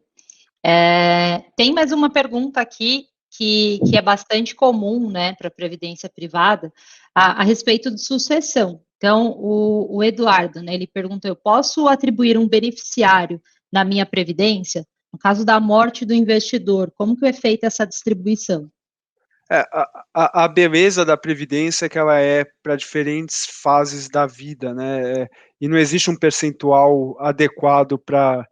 Tem mais uma pergunta aqui que é bastante comum, né, para a previdência privada, a respeito de sucessão. Então, o Eduardo, né, ele perguntou: eu posso atribuir um beneficiário na minha previdência? No caso da morte do investidor, como que é feita essa distribuição? A beleza da previdência é que ela é para diferentes fases da vida, né? E não existe um percentual adequado para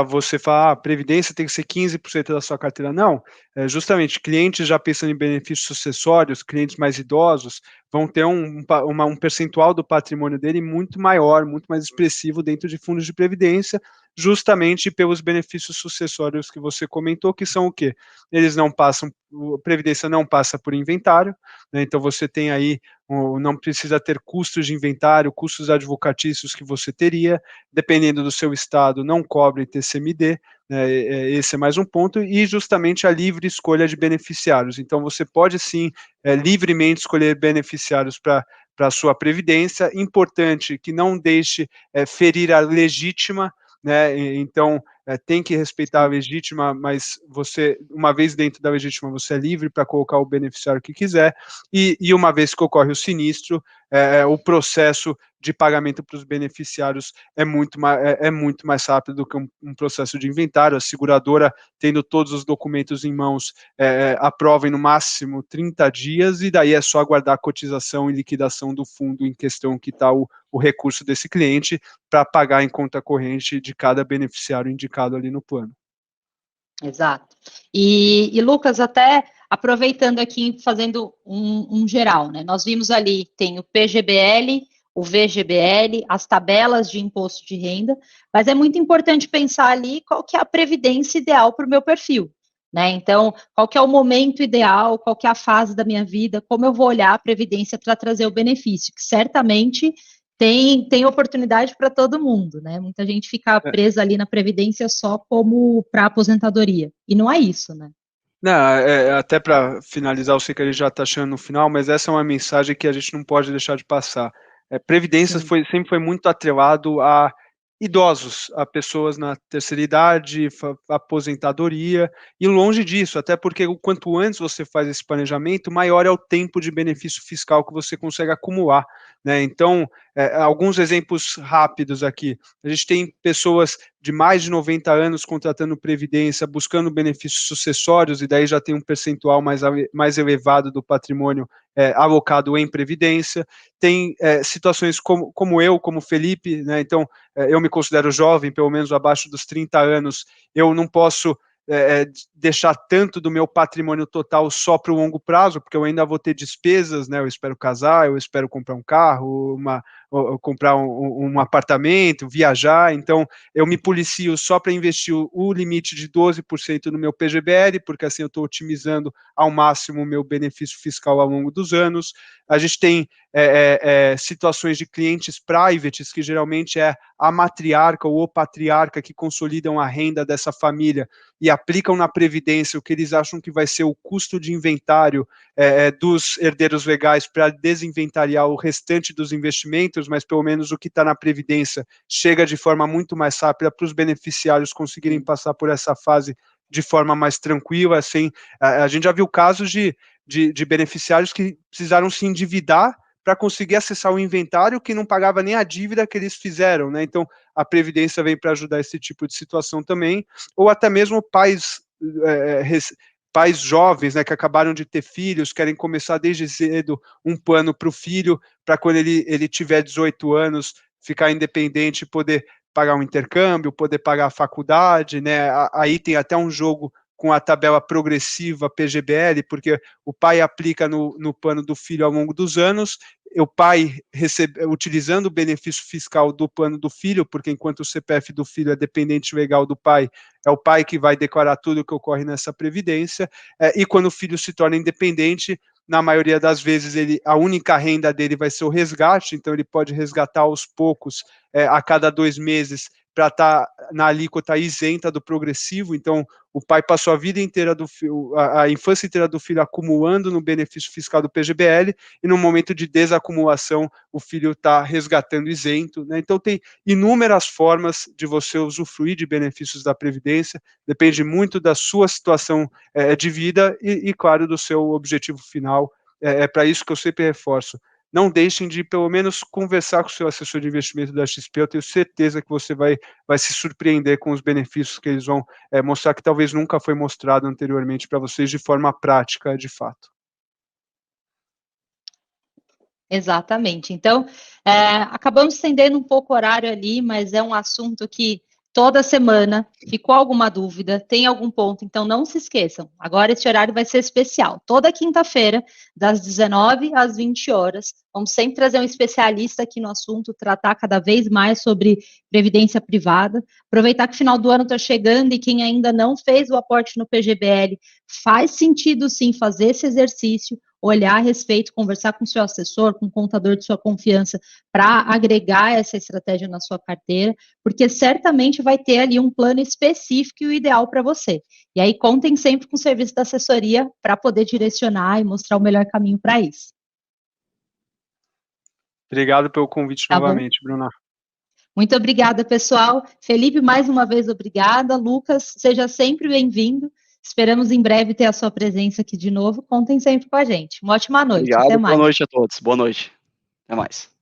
você falar, a previdência tem que ser 15% da sua carteira. Não, justamente, clientes já pensando em benefícios sucessórios, clientes mais idosos, vão ter um percentual do patrimônio dele muito maior, muito mais expressivo dentro de fundos de previdência, justamente pelos benefícios sucessórios que você comentou, que são o quê? Eles não passam, a previdência não passa por inventário, né? Então você tem aí, não precisa ter custos de inventário, custos advocatícios que você teria, dependendo do seu estado, não cobre TCMD, né? Esse é mais um ponto, e justamente a livre escolha de beneficiários. Então você pode sim livremente escolher beneficiários para a sua previdência. Importante que não deixe ferir a legítima, né? Então tem que respeitar a legítima, mas você, uma vez dentro da legítima, você é livre para colocar o beneficiário que quiser, e uma vez que ocorre o sinistro, o processo de pagamento para os beneficiários é muito mais rápido do que um processo de inventário. A seguradora, tendo todos os documentos em mãos, aprova em no máximo 30 dias, e daí é só aguardar a cotização e liquidação do fundo em questão que está o recurso desse cliente para pagar em conta corrente de cada beneficiário indicado ali no plano. Exato. E Lucas, até aproveitando aqui, fazendo um geral, né? Nós vimos ali, tem o PGBL, o VGBL, as tabelas de imposto de renda, mas é muito importante pensar ali qual que é a previdência ideal para o meu perfil, né? Então, qual que é o momento ideal, qual que é a fase da minha vida, como eu vou olhar a previdência para trazer o benefício, que certamente tem oportunidade para todo mundo, né? Muita gente fica presa ali na previdência só como para aposentadoria, e não é isso, né? Não, até para finalizar, eu sei que a gente já está chegando no final, mas essa é uma mensagem que a gente não pode deixar de passar. Previdência sempre foi muito atrelado a idosos, a pessoas na terceira idade, aposentadoria, e longe disso, até porque o quanto antes você faz esse planejamento, maior é o tempo de benefício fiscal que você consegue acumular, né? Então, alguns exemplos rápidos aqui. A gente tem pessoas de mais de 90 anos contratando previdência, buscando benefícios sucessórios, e daí já tem um percentual mais elevado do patrimônio alocado em previdência. Tem situações como eu, como Felipe, né? Então, eu me considero jovem, pelo menos abaixo dos 30 anos, eu não posso deixar tanto do meu patrimônio total só para o longo prazo, porque eu ainda vou ter despesas, né? Eu espero casar, eu espero comprar um carro, comprar um apartamento, viajar. Então eu me policio só para investir o limite de 12% no meu PGBL, porque assim eu estou otimizando ao máximo o meu benefício fiscal ao longo dos anos. A gente tem situações de clientes privates, que geralmente é a matriarca ou o patriarca que consolidam a renda dessa família e aplicam na previdência o que eles acham que vai ser o custo de inventário dos herdeiros legais para desinventariar o restante dos investimentos, mas pelo menos o que está na previdência chega de forma muito mais rápida para os beneficiários conseguirem passar por essa fase de forma mais tranquila. Assim, a gente já viu casos de beneficiários que precisaram se endividar para conseguir acessar o inventário, que não pagava nem a dívida que eles fizeram, né? Então, a Previdência vem para ajudar esse tipo de situação também, ou até mesmo pais pais jovens, né, que acabaram de ter filhos, querem começar desde cedo um plano para o filho, para quando ele tiver 18 anos, ficar independente, poder pagar um intercâmbio, poder pagar a faculdade, né? Aí tem até um jogo com a tabela progressiva PGBL, porque o pai aplica no plano do filho ao longo dos anos, o pai utilizando o benefício fiscal do plano do filho, porque enquanto o CPF do filho é dependente legal do pai, é o pai que vai declarar tudo o que ocorre nessa previdência, e quando o filho se torna independente, na maioria das vezes a única renda dele vai ser o resgate, então ele pode resgatar aos poucos, a cada 2 meses, para estar na alíquota isenta do progressivo. Então o pai passou a vida inteira do filho, a infância inteira do filho acumulando no benefício fiscal do PGBL, e no momento de desacumulação o filho está resgatando isento, né? Então tem inúmeras formas de você usufruir de benefícios da Previdência, depende muito da sua situação de vida e, claro, do seu objetivo final. É para isso que eu sempre reforço. Não deixem de, pelo menos, conversar com o seu assessor de investimento da XP, eu tenho certeza que você vai se surpreender com os benefícios que eles vão mostrar, que talvez nunca foi mostrado anteriormente para vocês de forma prática, de fato. Exatamente. Então, acabamos estendendo um pouco o horário ali, mas é um assunto que toda semana ficou alguma dúvida, tem algum ponto, então não se esqueçam. Agora esse horário vai ser especial. Toda quinta-feira, das 19 às 20 horas, vamos sempre trazer um especialista aqui no assunto, tratar cada vez mais sobre previdência privada. Aproveitar que o final do ano está chegando e quem ainda não fez o aporte no PGBL, faz sentido sim fazer esse exercício, olhar a respeito, conversar com o seu assessor, com o contador de sua confiança, para agregar essa estratégia na sua carteira, porque certamente vai ter ali um plano específico e o ideal para você. E aí contem sempre com o serviço da assessoria para poder direcionar e mostrar o melhor caminho para isso. Obrigado pelo convite novamente, Bruna. Muito obrigada, pessoal. Felipe, mais uma vez, obrigada. Lucas, seja sempre bem-vindo. Esperamos em breve ter a sua presença aqui de novo. Contem sempre com a gente. Uma ótima noite. Obrigado, até mais. Boa noite a todos. Boa noite. Até mais.